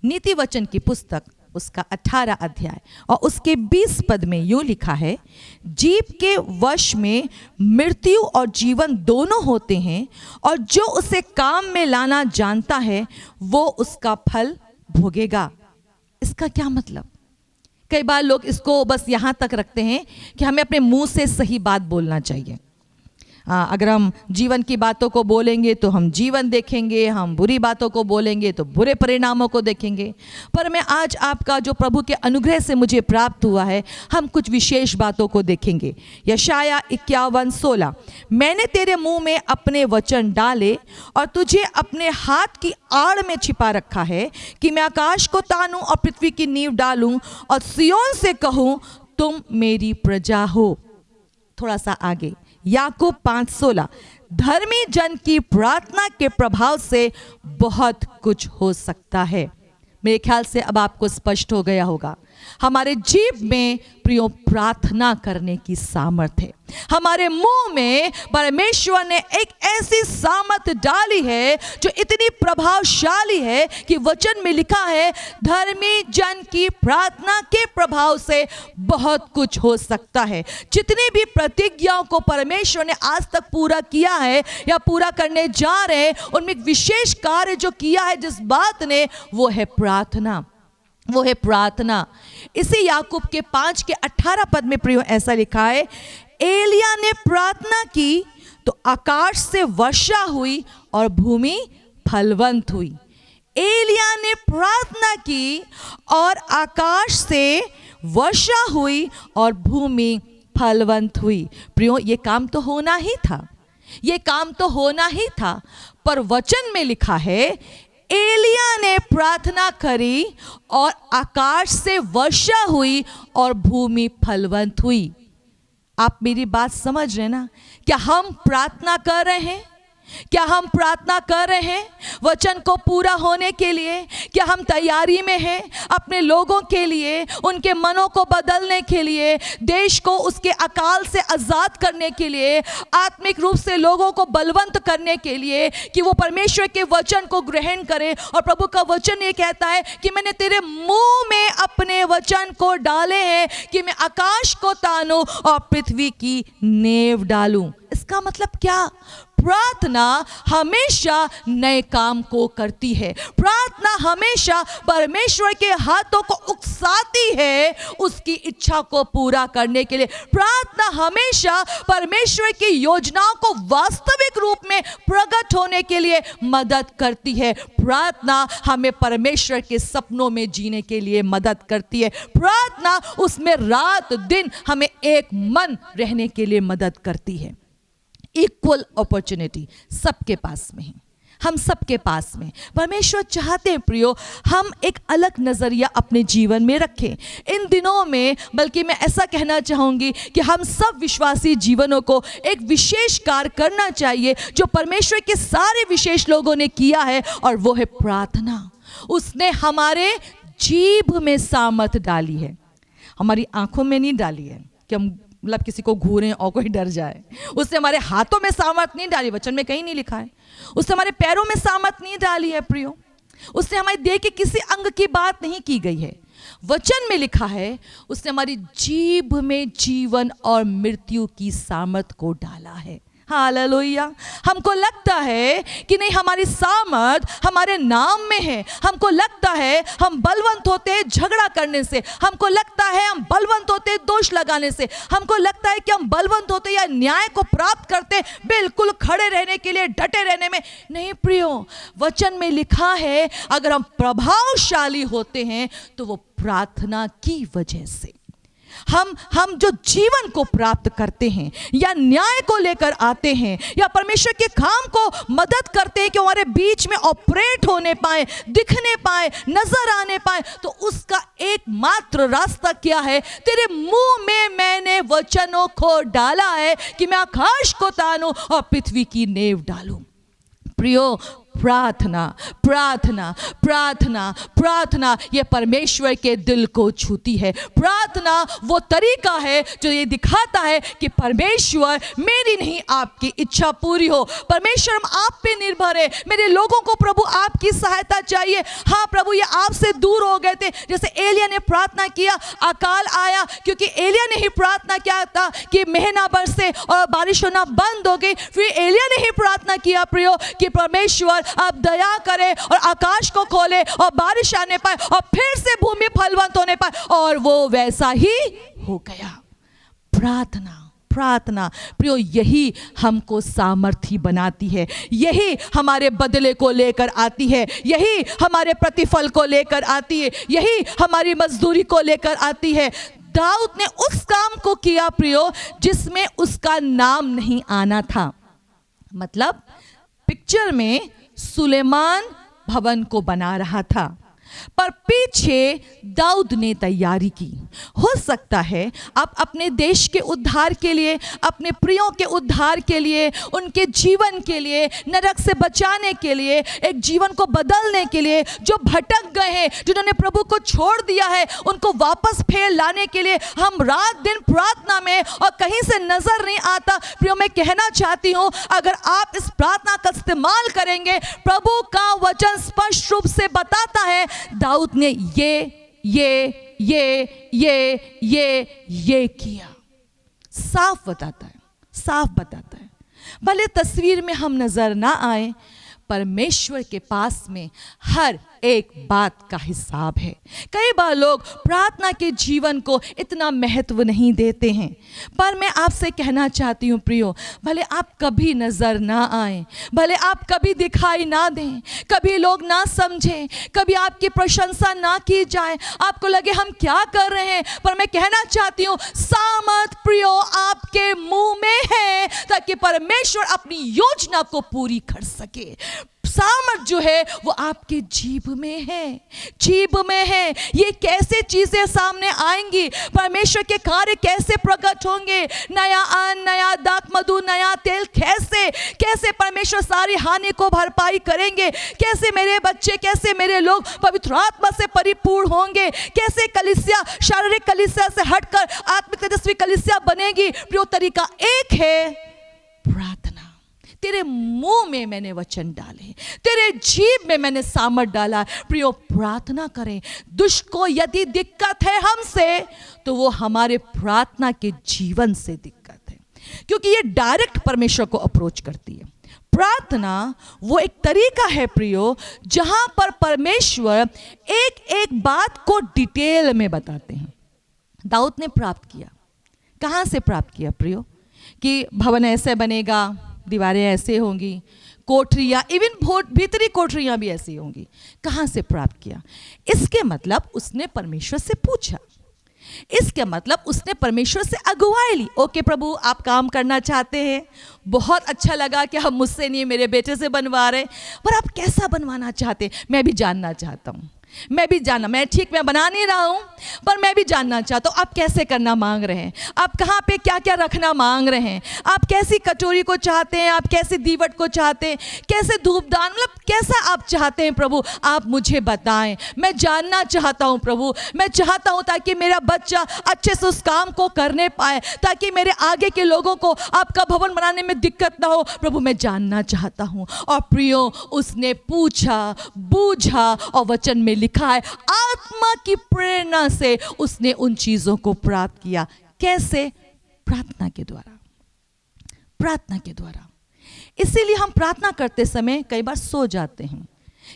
नीति वचन की पुस्तक उसका 18 अध्याय और उसके 20 पद में यूं लिखा है, जीभ के वश में मृत्यु और जीवन दोनों होते हैं, और जो उसे काम में लाना जानता है वो उसका फल भोगेगा। इसका क्या मतलब? कई बार लोग इसको बस यहाँ तक रखते हैं कि हमें अपने मुंह से सही बात बोलना चाहिए। अगर हम जीवन की बातों को बोलेंगे तो हम जीवन देखेंगे, हम बुरी बातों को बोलेंगे तो बुरे परिणामों को देखेंगे। पर मैं आज आपका जो प्रभु के अनुग्रह से मुझे प्राप्त हुआ है, हम कुछ विशेष बातों को देखेंगे। यशाया 51:16, मैंने तेरे मुंह में अपने वचन डाले और तुझे अपने हाथ की आड़ में छिपा रखा है, कि मैं आकाश को तानूं और पृथ्वी की नींव डालूं और सिय्योन से कहूं तुम मेरी प्रजा हो। थोड़ा सा आगे, याकूब 5:16, धर्मी जन की प्रार्थना के प्रभाव से बहुत कुछ हो सकता है। मेरे ख्याल से अब आपको स्पष्ट हो गया होगा, हमारे जीभ में प्रियो प्रार्थना करने की सामर्थ्य है। हमारे मुंह में परमेश्वर ने एक ऐसी सामर्थ्य डाली है जो इतनी प्रभावशाली है कि वचन में लिखा है, धर्मी जन की प्रार्थना के प्रभाव से बहुत कुछ हो सकता है। जितनी भी प्रतिज्ञाओं को परमेश्वर ने आज तक पूरा किया है या पूरा करने जा रहे हैं, उनमें एक विशेष कार्य जो किया है जिस बात ने, वो है प्रार्थना, वो है प्रार्थना। इसी याकूब के 5:18 पद में प्रियो ऐसा लिखा है, एलिया ने प्रार्थना की तो आकाश से वर्षा हुई और भूमि फलवंत हुई। एलिया ने प्रार्थना की और आकाश से वर्षा हुई और भूमि फलवंत हुई। प्रियो, ये काम तो होना ही था, ये काम तो होना ही था। पर वचन में लिखा है एलिया ने प्रार्थना करी और आकाश से वर्षा हुई और भूमि फलवंत हुई। आप मेरी बात समझ रहे ना? क्या हम प्रार्थना कर रहे हैं? क्या हम प्रार्थना कर रहे हैं वचन को पूरा होने के लिए? क्या हम तैयारी में हैं अपने लोगों के लिए, उनके मनों को बदलने के लिए, देश को उसके अकाल से आज़ाद करने के लिए, आत्मिक रूप से लोगों को बलवंत करने के लिए कि वो परमेश्वर के वचन को ग्रहण करें? और प्रभु का वचन ये कहता है कि मैंने तेरे मुंह में अपने वचन को डाले हैं कि मैं आकाश को तानूं और पृथ्वी की नींव डालूं। इसका मतलब क्या? प्रार्थना हमेशा नए काम को करती है। प्रार्थना हमेशा परमेश्वर के हाथों को उकसाती है उसकी इच्छा को पूरा करने के लिए। प्रार्थना हमेशा परमेश्वर की योजनाओं को वास्तविक रूप में प्रकट होने के लिए मदद करती है। प्रार्थना हमें परमेश्वर के सपनों में जीने के लिए मदद करती है। प्रार्थना उसमें रात दिन हमें एक मन रहने के लिए मदद करती है। इक्वल अपॉर्चुनिटी सबके पास में है, हम सबके पास में। परमेश्वर चाहते हैं प्रियो हम एक अलग नज़रिया अपने जीवन में रखें इन दिनों में। बल्कि मैं ऐसा कहना चाहूँगी कि हम सब विश्वासी जीवनों को एक विशेष कार्य करना चाहिए जो परमेश्वर के सारे विशेष लोगों ने किया है, और वो है प्रार्थना। उसने हमारे जीभ में सामर्थ डाली है, हमारी आंखों में नहीं डाली है कि हम मतलब किसी को घूरें और कोई डर जाए। उसने हमारे हाथों में सामर्थ नहीं डाली, वचन में कहीं नहीं लिखा है। उसने हमारे पैरों में सामर्थ नहीं डाली है प्रियो। उसने हमारे देह के किसी अंग की बात नहीं की गई है। वचन में लिखा है उसने हमारी जीभ में जीवन और मृत्यु की सामर्थ को डाला है। हालेलुया। हमको लगता है कि नहीं हमारी सामर्थ हमारे नाम में है। हमको लगता है हम बलवंत होते हैं झगड़ा करने से। हमको लगता है हम बलवंत होते हैं दोष लगाने से। हमको लगता है कि हम बलवंत होते या न्याय को प्राप्त करते बिल्कुल खड़े रहने के लिए, डटे रहने में। नहीं प्रियो, वचन में लिखा है अगर हम प्रभावशाली होते हैं तो वो प्रार्थना की वजह से। हम जो जीवन को प्राप्त करते हैं या न्याय को लेकर आते हैं या परमेश्वर के काम को मदद करते हैं कि हमारे बीच में ऑपरेट होने पाए, दिखने पाए, नजर आने पाए, तो उसका एकमात्र रास्ता क्या है? तेरे मुंह में मैंने वचनों को डाला है कि मैं आकाश को तानूं और पृथ्वी की नींव डालूं। प्रियो, प्रार्थना प्रार्थना प्रार्थना प्रार्थना ये परमेश्वर के दिल को छूती है। प्रार्थना वो तरीका है जो ये दिखाता है कि परमेश्वर मेरी नहीं आपकी इच्छा पूरी हो। परमेश्वर हम आप पे निर्भर है। मेरे लोगों को प्रभु आपकी सहायता चाहिए। हाँ प्रभु, ये आपसे दूर हो गए थे। जैसे एलिया ने प्रार्थना किया, अकाल आया, क्योंकि एलिया ने ही प्रार्थना किया था कि महीना बरसे और बारिश होना बंद हो गई। फिर एलिया ने ही प्रार्थना किया प्रियो कि परमेश्वर अब दया करे और आकाश को खोले और बारिश आने पाए और फिर से भूमि फलवंत होने पाए, और वो वैसा ही हो गया। प्रार्थना प्रार्थना प्रियो यही हमको सामर्थी बनाती है, यही हमारे बदले को लेकर आती है, यही हमारे प्रतिफल को लेकर आती है, यही हमारी मजदूरी को लेकर आती है। दाऊद ने उस काम को किया प्रियो जिसमें उसका नाम नहीं आना था। मतलब पिक्चर में सुलेमान भवन को बना रहा था, पर पीछे दाऊद ने तैयारी की। हो सकता है आप अपने देश के उद्धार के लिए, अपने प्रियों के उद्धार के लिए, उनके जीवन के लिए, नरक से बचाने के लिए, एक जीवन को बदलने के लिए, जो भटक गए हैं, जिन्होंने प्रभु को छोड़ दिया है, उनको वापस फेर लाने के लिए हम रात दिन प्रार्थना में और कहीं से नजर नहीं आता। प्रियो, मैं कहना चाहती हूँ अगर आप इस प्रार्थना का इस्तेमाल करेंगे, प्रभु का वचन स्पष्ट रूप से बताता है दाऊद ने ये किया। साफ बताता है, साफ बताता है। भले तस्वीर में हम नजर ना आए, परमेश्वर के पास में हर एक बात का हिसाब है। कई बार लोग प्रार्थना के जीवन को इतना महत्व नहीं देते हैं, पर मैं आपसे कहना चाहती हूँ प्रियो, भले आप कभी नजर ना आए, भले आप कभी दिखाई ना दें, कभी लोग ना समझें, कभी आपकी प्रशंसा ना की जाए, आपको लगे हम क्या कर रहे हैं, पर मैं कहना चाहती हूँ सामर्थ प्रियो आपके मुंह में है, ताकि परमेश्वर अपनी योजना को पूरी कर सके। सामर्थ जो है वो आपके जीभ में है, जीभ में है। ये कैसे चीजें सामने आएंगी, परमेश्वर के कार्य कैसे प्रकट होंगे, नया अन्न, नया दाख मधु, नया तेल, कैसे कैसे परमेश्वर सारी हानि को भरपाई करेंगे, कैसे मेरे बच्चे, कैसे मेरे लोग पवित्र आत्मा से परिपूर्ण होंगे, कैसे कलीसिया शारीरिक कलीसिया से हटकर आत्मिक तेजस्वी कलीसिया बनेगी। प्रियो, तरीका एक है प्रार्थना। तेरे मुंह में मैंने वचन डाले, तेरे जीभ में मैंने सामर्थ डाला। प्रियो, प्रार्थना करें। दुष्ट को यदि दिक्कत है हमसे, तो वो हमारे प्रार्थना के जीवन से दिक्कत है, क्योंकि ये डायरेक्ट परमेश्वर को अप्रोच करती है। प्रार्थना वो एक तरीका है प्रियो, जहां पर परमेश्वर एक एक बात को डिटेल में बताते हैं। दाऊद ने प्राप्त किया, कहां से प्राप्त किया प्रियो? कि भवन ऐसे बनेगा, दीवारें ऐसे होंगी, कोठरियाँ, इवन भीतरी कोठरियाँ भी ऐसी होंगी। कहाँ से प्राप्त किया? इसके मतलब उसने परमेश्वर से पूछा, इसके मतलब उसने परमेश्वर से अगुवाई ली। ओके प्रभु, आप काम करना चाहते हैं, बहुत अच्छा लगा कि हम मुझसे नहीं मेरे बेटे से बनवा रहे, पर आप कैसा बनवाना चाहते हैं मैं भी जानना चाहता हूँ। मैं भी जानना, मैं ठीक मैं बना नहीं रहा हूँ, पर मैं भी जानना चाहता हूँ आप कैसे करना मांग रहे हैं, आप कहाँ पे क्या क्या रखना मांग रहे हैं, आप कैसी कटोरी को चाहते हैं, आप कैसे दीवट को चाहते हैं, कैसे धूपदान, मतलब कैसा आप चाहते हैं प्रभु, आप मुझे बताएं। मैं जानना चाहता हूँ प्रभु, मैं चाहता हूँ ताकि मेरा बच्चा अच्छे से उस काम को करने पाए, ताकि मेरे आगे के लोगों को आपका भवन बनाने में दिक्कत ना हो। प्रभु, मैं जानना चाहता हूँ। और प्रियो, उसने पूछा, बूझा, और वचन में लिखा है आत्मा की प्रेरणा से उसने उन चीजों को प्राप्त किया। कैसे? प्रार्थना के द्वारा, प्रार्थना के द्वारा। इसीलिए हम प्रार्थना करते समय कई बार सो जाते हैं,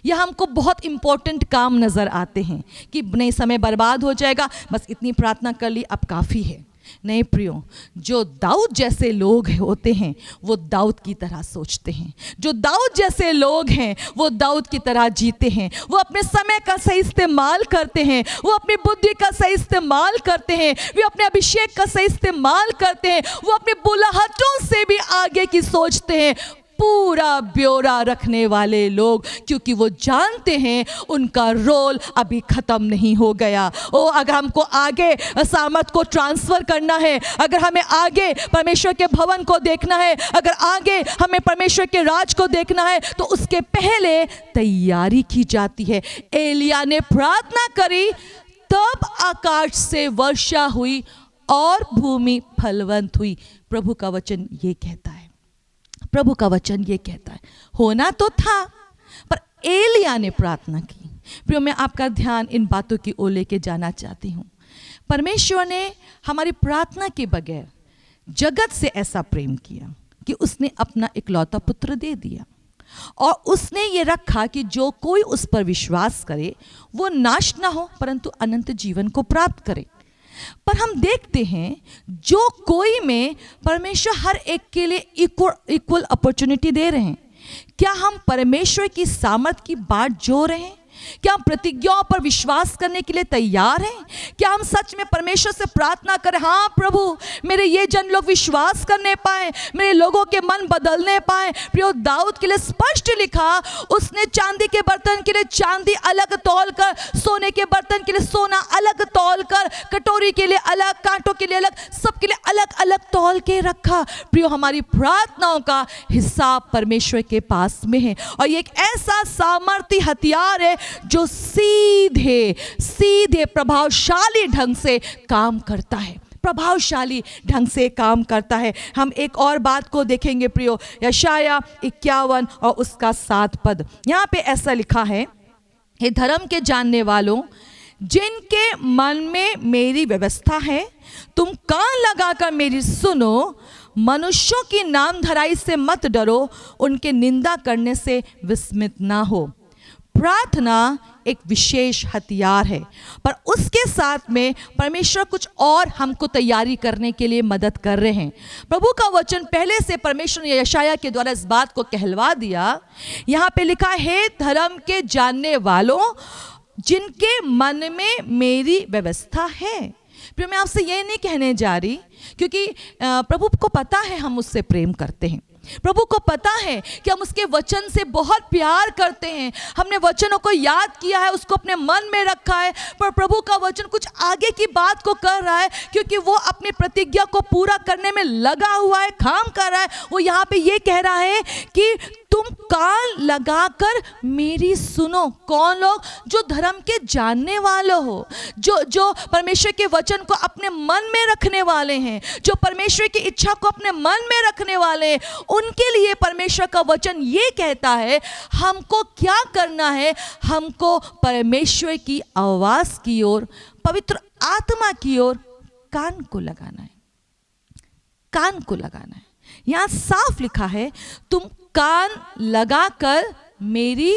या हमको बहुत इंपॉर्टेंट काम नजर आते हैं कि नहीं समय बर्बाद हो जाएगा, बस इतनी प्रार्थना कर ली अब काफी है। नहीं प्रियो, जो दाऊद जैसे लोग होते हैं वो दाऊद की तरह सोचते हैं, जो दाऊद जैसे लोग हैं वो दाऊद की तरह जीते हैं। वो अपने समय का सही इस्तेमाल करते हैं, वो अपनी बुद्धि का सही इस्तेमाल करते हैं, वे अपने अभिषेक का सही इस्तेमाल करते हैं, वो अपनी बुलाहटों से भी आगे की सोचते हैं। पूरा ब्यौरा रखने वाले लोग, क्योंकि वो जानते हैं उनका रोल अभी खत्म नहीं हो गया। अगर हमको आगे सामर्थ को ट्रांसफर करना है, अगर हमें आगे परमेश्वर के भवन को देखना है, अगर आगे हमें परमेश्वर के राज को देखना है, तो उसके पहले तैयारी की जाती है। एलिया ने प्रार्थना करी, तब आकाश से वर्षा हुई और भूमि फलवंत हुई। प्रभु का वचन ये कहता है, प्रभु का वचन ये कहता है, होना तो था, पर एलिया ने प्रार्थना की। प्रियो, मैं आपका ध्यान इन बातों की ओर लेके जाना चाहती हूँ। परमेश्वर ने हमारी प्रार्थना के बगैर जगत से ऐसा प्रेम किया कि उसने अपना इकलौता पुत्र दे दिया, और उसने ये रखा कि जो कोई उस पर विश्वास करे वो नाश ना हो, परंतु अनंत जीवन को प्राप्त करे। पर हम देखते हैं जो कोई में परमेश्वर हर एक के लिए इक्वल अपॉर्चुनिटी दे रहे हैं। क्या हम परमेश्वर की सामर्थ की बाट जो रहे हैं? क्या हम प्रतिज्ञाओं पर विश्वास करने के लिए तैयार हैं? क्या हम सच में परमेश्वर से प्रार्थना करें, हाँ प्रभु मेरे ये जन लोग विश्वास करने पाए, मेरे लोगों के मन बदलने पाए। प्रियो, दाऊद के लिए स्पष्ट लिखा, उसने चांदी के बर्तन के लिए चांदी अलग तौल कर, सोने के बर्तन के लिए सोना अलग तौल कर, कटोरी के लिए अलग, कांटों के लिए अलग, सबके लिए अलग अलग तौल के रखा। प्रियो, हमारी प्रार्थनाओं का हिसाब परमेश्वर के पास में है, और ये एक ऐसा सामर्थी हथियार है जो सीधे सीधे प्रभावशाली ढंग से काम करता है, प्रभावशाली ढंग से काम करता है। हम एक और बात को देखेंगे प्रियो, यशाया 51 और उसका 7 पद। यहाँ पे ऐसा लिखा है, हे धर्म के जानने वालों, जिनके मन में मेरी व्यवस्था है, तुम कान लगाकर मेरी सुनो, मनुष्यों की नामधराई से मत डरो, उनके निंदा करने से विस्मित ना हो। प्रार्थना एक विशेष हथियार है, पर उसके साथ में परमेश्वर कुछ और हमको तैयारी करने के लिए मदद कर रहे हैं। प्रभु का वचन पहले से परमेश्वर ने यशायाह के द्वारा इस बात को कहलवा दिया। यहाँ पे लिखा है, धर्म के जानने वालों, जिनके मन में मेरी व्यवस्था है। फिर मैं आपसे ये नहीं कहने जा रही, क्योंकि प्रभु को पता है हम उससे प्रेम करते हैं। प्रभु को पता है कि हम उसके वचन से बहुत प्यार करते हैं। हमने वचनों को याद किया है, उसको अपने मन में रखा है। पर प्रभु का वचन कुछ आगे की बात को कर रहा है, क्योंकि वो अपनी प्रतिज्ञा को पूरा करने में लगा हुआ है, काम कर रहा है। वो यहाँ पे ये कह रहा है कि तुम कान लगाकर मेरी सुनो। कौन लोग? जो धर्म के जानने वाले हो, जो परमेश्वर के वचन को अपने मन में रखने वाले हैं, जो परमेश्वर की इच्छा को अपने मन में रखने वाले हैं, उनके लिए परमेश्वर का वचन ये कहता है हमको क्या करना है। हमको परमेश्वर की आवाज की ओर, पवित्र आत्मा की ओर कान को लगाना है। कान को लगाना है। यहां साफ लिखा है, तुम कान लगाकर मेरी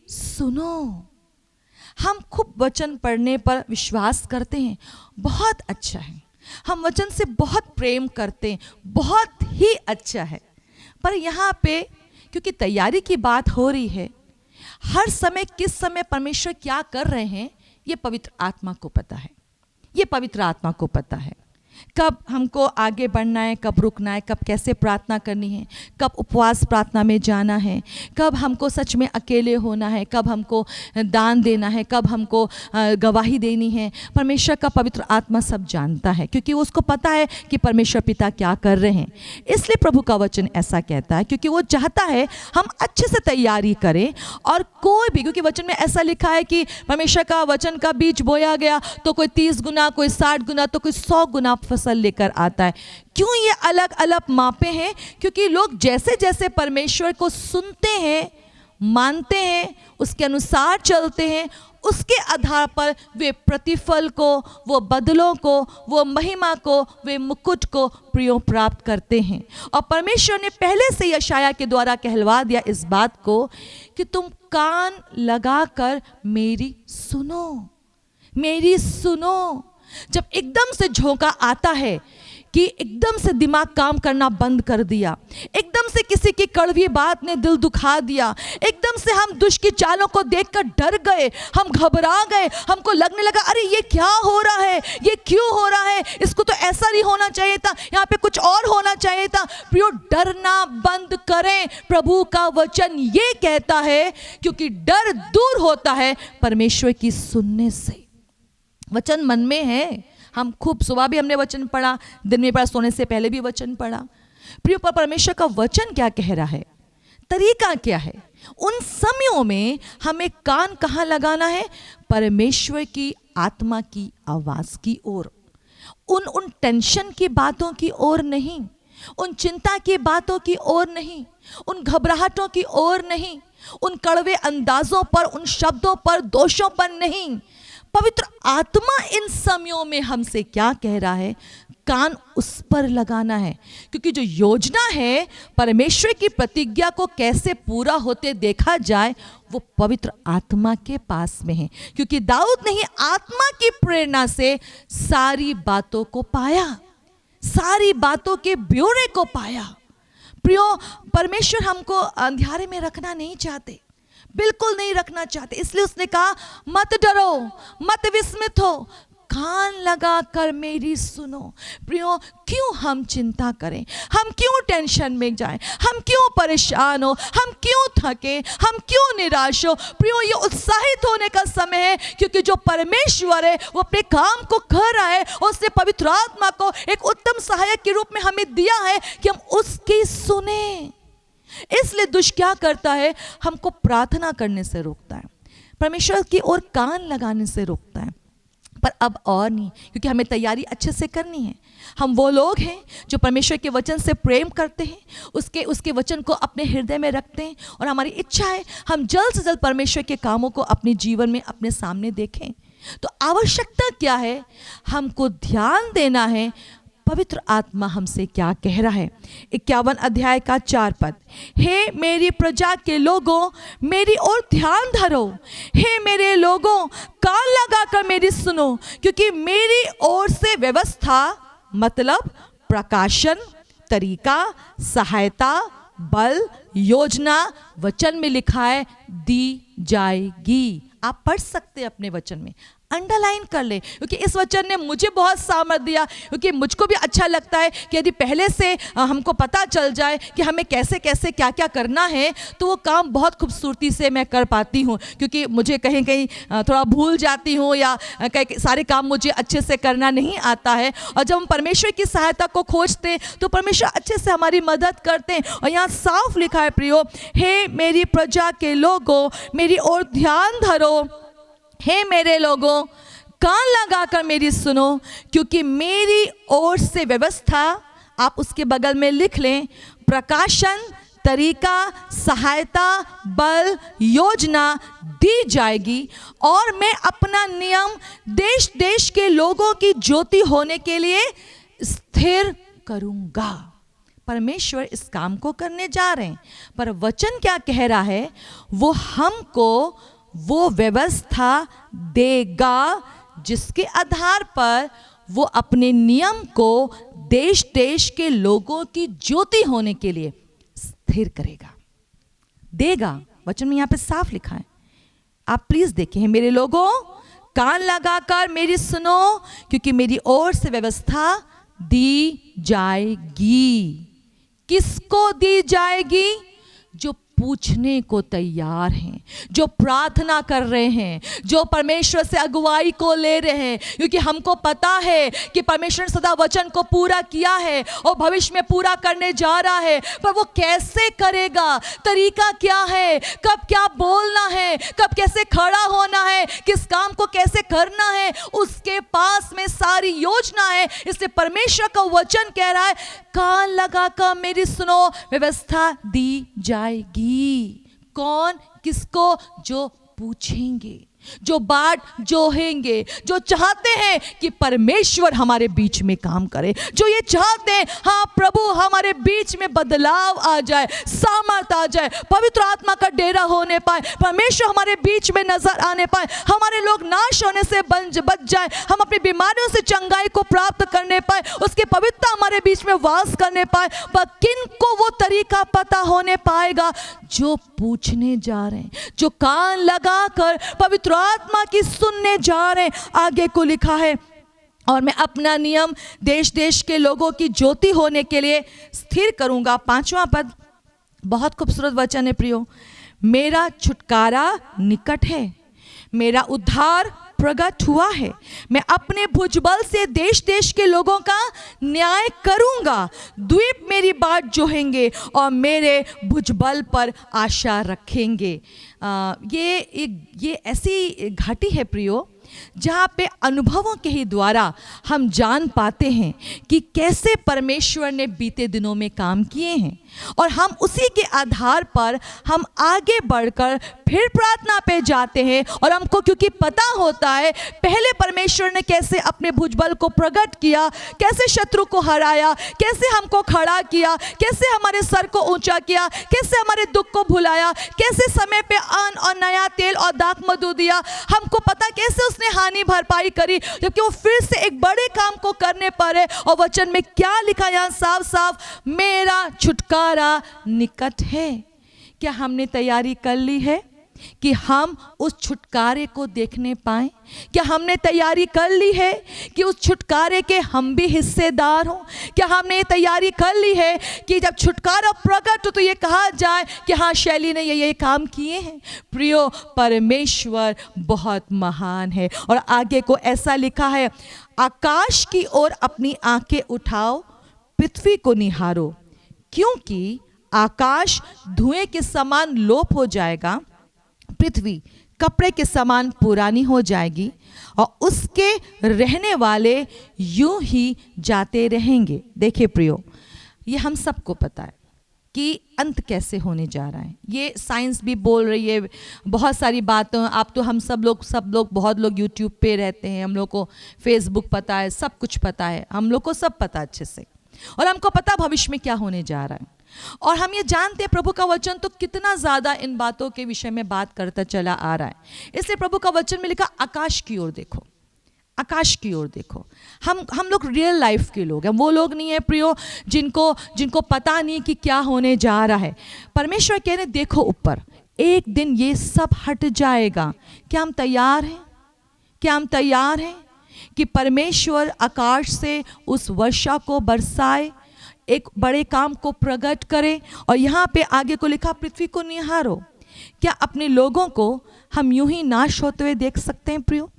सुनो। हम खूब वचन पढ़ने पर विश्वास करते हैं, बहुत अच्छा है। हम वचन से बहुत प्रेम करते हैं, बहुत ही अच्छा है। पर यहाँ पे क्योंकि तैयारी की बात हो रही है, हर समय किस समय परमेश्वर क्या कर रहे हैं ये पवित्र आत्मा को पता है। ये पवित्र आत्मा को पता है कब हमको आगे बढ़ना है, कब रुकना है, कब कैसे प्रार्थना करनी है, कब उपवास प्रार्थना में जाना है, कब हमको सच में अकेले होना है, कब हमको दान देना है, कब हमको गवाही देनी है। परमेश्वर का पवित्र आत्मा सब जानता है, क्योंकि उसको पता है कि परमेश्वर पिता क्या कर रहे हैं। इसलिए प्रभु का वचन ऐसा कहता है, क्योंकि वो चाहता है हम अच्छे से तैयारी करें। और कोई भी, क्योंकि वचन में ऐसा लिखा है कि परमेश्वर का वचन का बीज बोया गया तो कोई 30 गुना, कोई 60 गुना, तो कोई 100 गुना फसल लेकर आता है। क्यों ये अलग अलग मापे हैं? क्योंकि लोग जैसे जैसे परमेश्वर को सुनते हैं, मानते हैं, उसके अनुसार चलते हैं, उसके आधार पर वे प्रतिफल को, वो बदलों को, वो महिमा को, वे मुकुट को प्रियो प्राप्त करते हैं। और परमेश्वर ने पहले से यशायाह के द्वारा कहलवा दिया इस बात को कि तुम कान लगाकर मेरी सुनो, मेरी सुनो। जब एकदम से झोंका आता है कि एकदम से दिमाग काम करना बंद कर दिया, एकदम से किसी की कड़वी बात ने दिल दुखा दिया, एकदम से हम दुष्ट की चालों को देखकर डर गए, हम घबरा गए, हमको लगने लगा अरे ये क्या हो रहा है, ये क्यों हो रहा है, इसको तो ऐसा नहीं होना चाहिए था, यहाँ पे कुछ और होना चाहिए था। प्रियो, डरना बंद करें। प्रभु का वचन ये कहता है, क्योंकि डर दूर होता है परमेश्वर की सुनने से। वचन मन में है। हम खूब सुबह भी हमने वचन पढ़ा, दिन में पढ़ा, सोने से पहले भी वचन पढ़ा। प्रिय, पर परमेश्वर का वचन क्या कह रहा है, तरीका क्या है? उन समयों में हमें कान कहाँ लगाना है? परमेश्वर की आत्मा की आवाज की ओर। उन टेंशन की बातों की ओर नहीं, उन चिंता की बातों की ओर नहीं, उन घबराहटों की ओर नहीं, उन कड़वे अंदाजों पर, उन शब्दों पर, दोषों पर नहीं। पवित्र आत्मा इन समयों में हमसे क्या कह रहा है? कान उस पर लगाना है, क्योंकि जो योजना है परमेश्वर की प्रतिज्ञा को कैसे पूरा होते देखा जाए वो पवित्र आत्मा के पास में है। क्योंकि दाऊद ने ही आत्मा की प्रेरणा से सारी बातों को पाया, सारी बातों के ब्यौरे को पाया। प्रियो, परमेश्वर हमको अंधियारे में रखना नहीं चाहते, बिल्कुल नहीं रखना चाहते। इसलिए उसने कहा मत डरो, मत विस्मित हो, कान लगा कर मेरी सुनो। प्रियो, क्यों हम चिंता करें, हम क्यों टेंशन में जाएं, हम क्यों परेशान हो, हम क्यों थके, हम क्यों निराश हो? प्रियो, ये उत्साहित होने का समय है, क्योंकि जो परमेश्वर है वो अपने काम को कर रहा है और उसने पवित्र आत्मा को एक उत्तम सहायक के रूप में हमें दिया है कि हम उसकी सुने। इसलिए दुष्ट क्या करता है? हमको प्रार्थना करने से रोकता है, परमेश्वर की ओर कान लगाने से रोकता है। पर अब और नहीं, क्योंकि हमें तैयारी अच्छे से करनी है। हम वो लोग हैं जो परमेश्वर के वचन से प्रेम करते हैं, उसके वचन को अपने हृदय में रखते हैं, और हमारी इच्छा है हम जल्द से जल्द परमेश्वर के कामों को अपने जीवन में अपने सामने देखें। तो आवश्यकता क्या है? हमको ध्यान देना है पवित्र आत्मा हमसे क्या कह रहा है। 51 अध्याय का 4 पद, हे मेरी प्रजा के लोगों मेरी ओर ध्यान धरो, हे मेरे लोगों कान लगाकर मेरी सुनो, क्योंकि मेरी ओर से व्यवस्था मतलब प्रकाशन, तरीका, सहायता, बल, योजना वचन में लिखा है दी जाएगी। आप पढ़ सकते हैं अपने वचन में, अंडरलाइन कर ले, क्योंकि इस वचन ने मुझे बहुत सामर्थ दिया, क्योंकि मुझको भी अच्छा लगता है कि यदि पहले से हमको पता चल जाए कि हमें कैसे कैसे क्या क्या करना है, तो वो काम बहुत खूबसूरती से मैं कर पाती हूँ। क्योंकि मुझे कहीं कहीं थोड़ा भूल जाती हूँ या कहीं सारे काम मुझे अच्छे से करना नहीं आता है। और जब हम परमेश्वर की सहायता को खोजते हैं तो परमेश्वर अच्छे से हमारी मदद करते हैं। और यहाँ साफ लिखा है प्रियो, हे मेरी प्रजा के लोगों मेरी ओर ध्यान धरो, हे मेरे लोगों कान लगाकर मेरी सुनो, क्योंकि मेरी ओर से व्यवस्था, आप उसके बगल में लिख लें, प्रकाशन, तरीका, सहायता, बल, योजना दी जाएगी, और मैं अपना नियम देश देश के लोगों की ज्योति होने के लिए स्थिर करूंगा। परमेश्वर इस काम को करने जा रहे हैं, पर वचन क्या कह रहा है, वो हमको वो व्यवस्था देगा जिसके आधार पर वो अपने नियम को देश देश के लोगों की ज्योति होने के लिए स्थिर करेगा, देगा। वचन में यहाँ पे साफ लिखा है, आप प्लीज देखें, मेरे लोगों कान लगाकर मेरी सुनो, क्योंकि मेरी ओर से व्यवस्था दी जाएगी। किसको दी जाएगी? जो पूछने को तैयार हैं, जो प्रार्थना कर रहे हैं, जो परमेश्वर से अगुवाई को ले रहे हैं, क्योंकि हमको पता है कि परमेश्वर ने सदा वचन को पूरा किया है और भविष्य में पूरा करने जा रहा है। पर वो कैसे करेगा, तरीका क्या है, कब क्या बोलना है, कब कैसे खड़ा होना है, किस काम को कैसे करना है, उसके पास में सारी योजना है। इसलिए परमेश्वर का वचन कह रहा है, कान लगाकर मेरी सुनो, व्यवस्था दी जाएगी। कौन? किसको? जो पूछेंगे, जो बाट जोहेंगे, जो चाहते हैं कि परमेश्वर हमारे बीच में काम करे, जो ये चाहते हैं हाँ प्रभु हमारे बीच में बदलाव आ जाए, सामर्थ आ जाए, पवित्र आत्मा का डेरा होने पाए, परमेश्वर हमारे बीच में नजर आने पाए, हमारे लोग नाश होने से बच जाए, हम अपनी बीमारियों से चंगाई को प्राप्त करने पाए, उसके पवित्रता हमारे बीच में वास करने पाए। पर किन को वो तरीका पता होने पाएगा? जो पूछने जा रहे हैं, जो कान लगाकर पवित्र आत्मा की सुनने जा रहे हैं। आगे को लिखा है, और मैं अपना नियम देश देश के लोगों की ज्योति होने के लिए स्थिर करूंगा। 5वां पद बहुत खूबसूरत वचन है प्रियो, मेरा छुटकारा निकट है, मेरा उद्धार प्रकट हुआ है, मैं अपने भुजबल से देश देश के लोगों का न्याय करूंगा, द्वीप मेरी बाट जोहेंगे और मेरे भुजबल पर आशा रखेंगे। ये ऐसी घाटी है प्रियो, जहाँ पे अनुभवों के ही द्वारा हम जान पाते हैं कि कैसे परमेश्वर ने बीते दिनों में काम किए हैं, और हम उसी के आधार पर हम आगे बढ़कर फिर प्रार्थना पे जाते हैं। और हमको क्योंकि पता होता है पहले परमेश्वर ने कैसे अपने भुजबल को प्रकट किया, कैसे शत्रु को हराया, कैसे हमको खड़ा किया, कैसे हमारे सर को ऊंचा किया, कैसे हमारे दुख को भुलाया, कैसे समय पे अन्न और नया तेल और दाख मधु दिया, हमको पता कैसे उसने हानि भरपाई करी, जबकि वो फिर से एक बड़े काम को करने पर है। और वचन में क्या लिखा यहाँ साफ साफ, मेरा छुटकारा निकट है। क्या हमने तैयारी कर ली है कि हम उस छुटकारे को देखने पाएं? क्या हमने तैयारी कर ली है कि उस छुटकारे के हम भी हिस्सेदार हों? क्या हमने ये तैयारी कर ली है कि जब छुटकारा प्रकट हो तो ये कहा जाए कि हाँ शैली ने ये काम किए हैं? प्रियो, परमेश्वर बहुत महान है। और आगे को ऐसा लिखा है, आकाश की ओर अपनी आंखें उठाओ, पृथ्वी को निहारो, क्योंकि आकाश धुएं के समान लोप हो जाएगा, पृथ्वी कपड़े के समान पुरानी हो जाएगी, और उसके रहने वाले यूं ही जाते रहेंगे। देखिए प्रियो, ये हम सबको पता है कि अंत कैसे होने जा रहा है। ये साइंस भी बोल रही है, बहुत सारी बातें। आप तो हम सब लोग बहुत लोग यूट्यूब पे रहते हैं, हम लोग को फेसबुक पता है, सब कुछ पता है, हम लोग को सब पता अच्छे से, और हमको पता भविष्य में क्या होने जा रहा है। और हम ये जानते हैं प्रभु का वचन तो कितना ज़्यादा इन बातों के विषय में बात करता चला आ रहा है। इसलिए प्रभु का वचन में लिखा, आकाश की ओर देखो, आकाश की ओर देखो। हम लोग रियल लाइफ के लोग हैं, वो लोग नहीं है प्रियो जिनको पता नहीं कि क्या होने जा रहा है। परमेश्वर कह रहे देखो ऊपर, एक दिन ये सब हट जाएगा। क्या हम तैयार हैं? क्या हम तैयार हैं कि परमेश्वर आकाश से उस वर्षा को बरसाए, एक बड़े काम को प्रकट करे? और यहाँ पे आगे को लिखा, पृथ्वी को निहारो। क्या अपने लोगों को हम यूं ही नाश होते हुए देख सकते हैं प्रियो?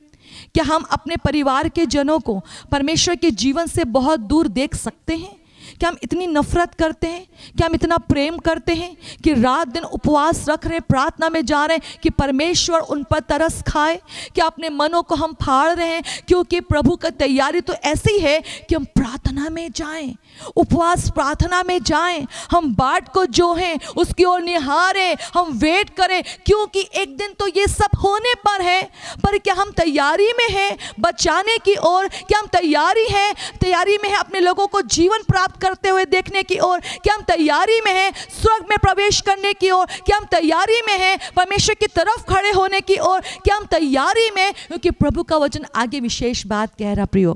क्या हम अपने परिवार के जनों को परमेश्वर के जीवन से बहुत दूर देख सकते हैं? क्या हम इतनी नफरत करते हैं? क्या हम इतना प्रेम करते हैं कि रात दिन उपवास रख रहे, प्रार्थना में जा रहे हैं कि परमेश्वर उन पर तरस खाए? क्या अपने मनों को हम फाड़ रहे हैं? क्योंकि प्रभु का तैयारी तो ऐसी है कि हम प्रार्थना में जाएं, उपवास प्रार्थना में जाएं, हम बाट को जो हैं उसकी ओर निहारें, हम वेट करें, क्योंकि एक दिन तो ये सब होने पर है। पर क्या हम तैयारी में हैं बचाने की ओर? क्या हम तैयारी में है अपने लोगों को जीवन प्राप्त करते हुए देखने की ओर? क्या हम तैयारी में हैं स्वर्ग में प्रवेश करने की ओर? क्या हम तैयारी में हैं परमेश्वर की तरफ खड़े होने की ओर? क्या हम तैयारी में? क्योंकि प्रभु का वचन आगे विशेष बात कह रहा प्रियो,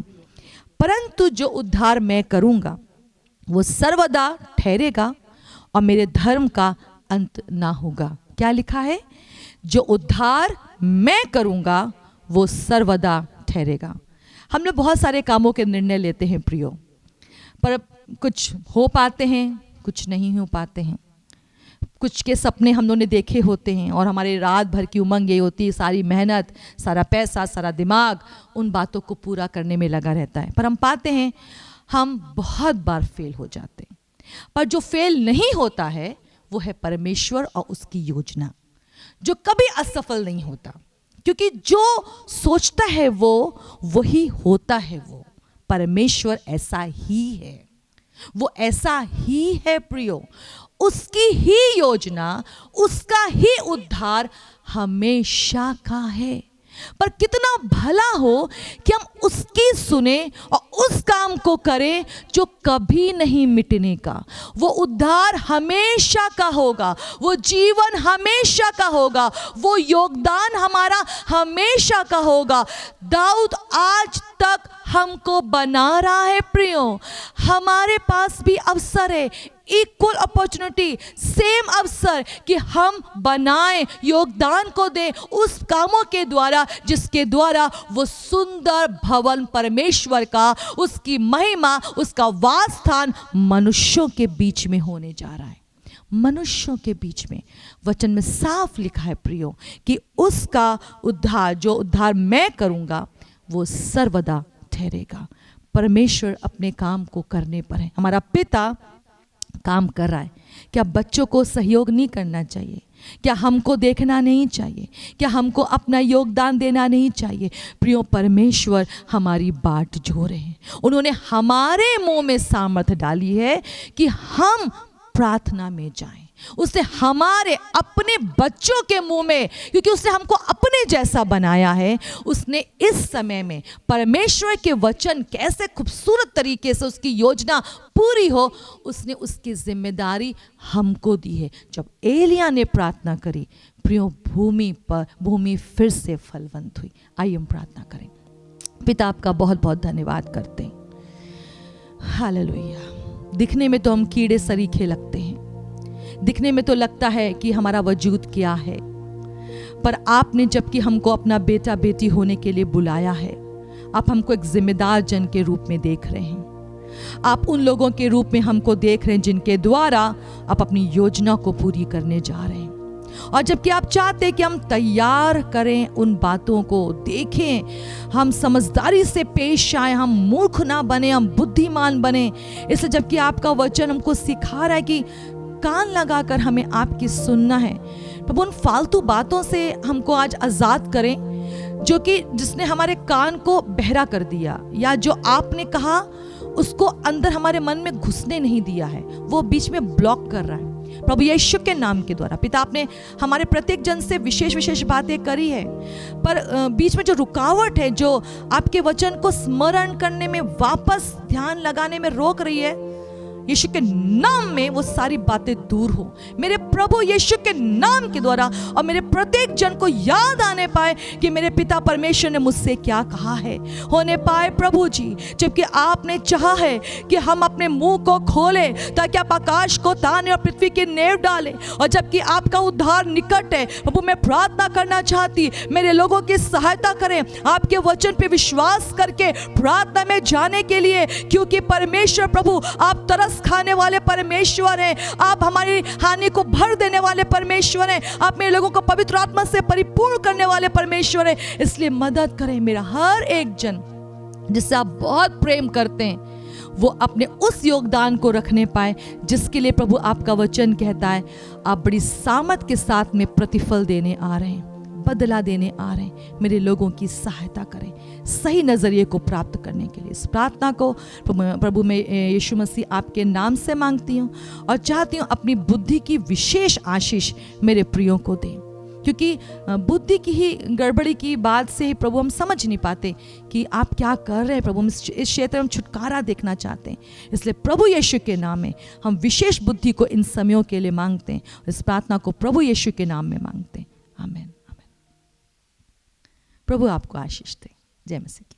परंतु जो उद्धार मैं करूंगा वो सर्वदा ठहरेगा और मेरे धर्म का अंत ना होगा। क्या लिखा है? जो उद्धार मैं करूंगा वो सर्वदा ठहरेगा। हम लोग बहुत सारे कामों के निर्णय लेते हैं प्रियो, पर कुछ हो पाते हैं, कुछ नहीं हो पाते हैं। कुछ के सपने हम लोगों ने देखे होते हैं और हमारे रात भर की उमंग ये होती है, सारी मेहनत, सारा पैसा, सारा दिमाग उन बातों को पूरा करने में लगा रहता है, पर हम पाते हैं हम बहुत बार फेल हो जाते हैं। पर जो फेल नहीं होता है वो है परमेश्वर और उसकी योजना, जो कभी असफल नहीं होता, क्योंकि जो सोचता है वो वही होता है। वो परमेश्वर ऐसा ही है, वो ऐसा ही है प्रियो। उसकी ही योजना, उसका ही उद्धार हमेशा का है। पर कितना भला हो कि हम उसकी सुने और उस काम को करें जो कभी नहीं मिटने का। वो उद्धार हमेशा का होगा, वो जीवन हमेशा का होगा, वो योगदान हमारा हमेशा का होगा। दाऊद आज तक हमको बना रहा है प्रियो। हमारे पास भी अवसर है, इक्वल अपॉर्चुनिटी, सेम अवसर कि हम बनाएं, योगदान को दें उस कामों के द्वारा जिसके द्वारा वो सुंदर भवन परमेश्वर का, उसकी महिमा, उसका वास स्थान मनुष्यों के बीच में होने जा रहा है। मनुष्यों के बीच में वचन में साफ लिखा है प्रियो कि उसका उद्धार, जो उद्धार मैं करूंगा वो सर्वदा ठहरेगा। परमेश्वर अपने काम को करने पर है। हमारा पिता काम कर रहा है। क्या बच्चों को सहयोग नहीं करना चाहिए? क्या हमको देखना नहीं चाहिए? क्या हमको अपना योगदान देना नहीं चाहिए? प्रियो, परमेश्वर हमारी बाट जो रहे हैं। उन्होंने हमारे मुंह में सामर्थ्य डाली है कि हम प्रार्थना में जाएं। उसने हमारे अपने बच्चों के मुंह में, क्योंकि उसने हमको अपने जैसा बनाया है, उसने इस समय में परमेश्वर के वचन कैसे खूबसूरत तरीके से उसकी योजना पूरी हो, उसने उसकी जिम्मेदारी हमको दी है। जब एलिया ने प्रार्थना करी प्रियो, भूमि फिर से फलवंत हुई। आइए हम प्रार्थना करें। पिता, आपका बहुत बहुत धन्यवाद करते हैं। हालेलुया। दिखने में तो हम कीड़े सरीखे लगते हैं, दिखने में तो लगता है कि हमारा वजूद क्या है, पर आपने जबकि हमको अपना बेटा बेटी होने के लिए बुलाया है, आप हमको एक जिम्मेदार जन के रूप में देख रहे हैं। आप उन लोगों के रूप में हमको देख रहे हैं जिनके द्वारा आप अपनी योजना को पूरी करने जा रहे हैं। और जबकि आप चाहते हैं कि हम तैयार करें, उन बातों को देखें, हम समझदारी से पेश आए, हम मूर्ख ना बने, हम बुद्धिमान बने। इसलिए जबकि आपका वचन हमको सिखा रहा है कि कान लगाकर हमें आपकी सुनना है, प्रभु उन फालतू बातों से हमको आज आज़ाद करें जो कि जिसने हमारे कान को बहरा कर दिया, या जो आपने कहा उसको अंदर हमारे मन में घुसने नहीं दिया है, वो बीच में ब्लॉक कर रहा है। प्रभु यीशु के नाम के द्वारा पिता आपने हमारे प्रत्येक जन से विशेष विशेष बातें करी है, पर बीच में जो रुकावट है, जो आपके वचन को स्मरण करने में, वापस ध्यान लगाने में रोक रही है, यीशु के नाम में वो सारी बातें दूर हो मेरे प्रभु यीशु के नाम के द्वारा, और मेरे प्रत्येक जन को याद आने पाए कि मेरे पिता परमेश्वर ने मुझसे क्या कहा है, होने पाए प्रभु जी, जबकि आपने चाहा है कि हम अपने मुंह को खोलें ताकि आप आकाश को ताने और पृथ्वी की नींव डालें, और जबकि आपका उद्धार निकट है प्रभु, मैं प्रार्थना करना चाहती मेरे लोगों की सहायता करें आपके वचन पे विश्वास करके प्रार्थना में जाने के लिए, क्योंकि परमेश्वर प्रभु आप तरस खाने वाले परमेश्वर हैं, आप हमारी हानि को भर देने वाले परमेश्वर हैं, आप मेरे लोगों को पवित्र आत्मा से परिपूर्ण करने वाले परमेश्वर हैं। इसलिए मदद करें मेरा हर एक जन जिससे आप बहुत प्रेम करते हैं, वो अपने उस योगदान को रखने पाए जिसके लिए प्रभु आपका वचन कहता है आप बड़ी सामर्थ के साथ में प्रतिफल देने आ रहे हैं, बदला देने आ रहे हैं। मेरे लोगों की सहायता करें सही नज़रिए को प्राप्त करने के लिए। इस प्रार्थना को प्रभु मैं यीशु मसीह आपके नाम से मांगती हूँ और चाहती हूँ अपनी बुद्धि की विशेष आशीष मेरे प्रियों को दें, क्योंकि बुद्धि की ही गड़बड़ी की बात से ही प्रभु हम समझ नहीं पाते कि आप क्या कर रहे हैं। प्रभु हम इस क्षेत्र में छुटकारा देखना चाहते हैं, इसलिए प्रभु यीशु के नाम में हम विशेष बुद्धि को इन समयों के लिए मांगते हैं। इस प्रार्थना को प्रभु यीशु के नाम में मांगते हैं। आमीन। प्रभु आपको आशीष दे। जय मसीह।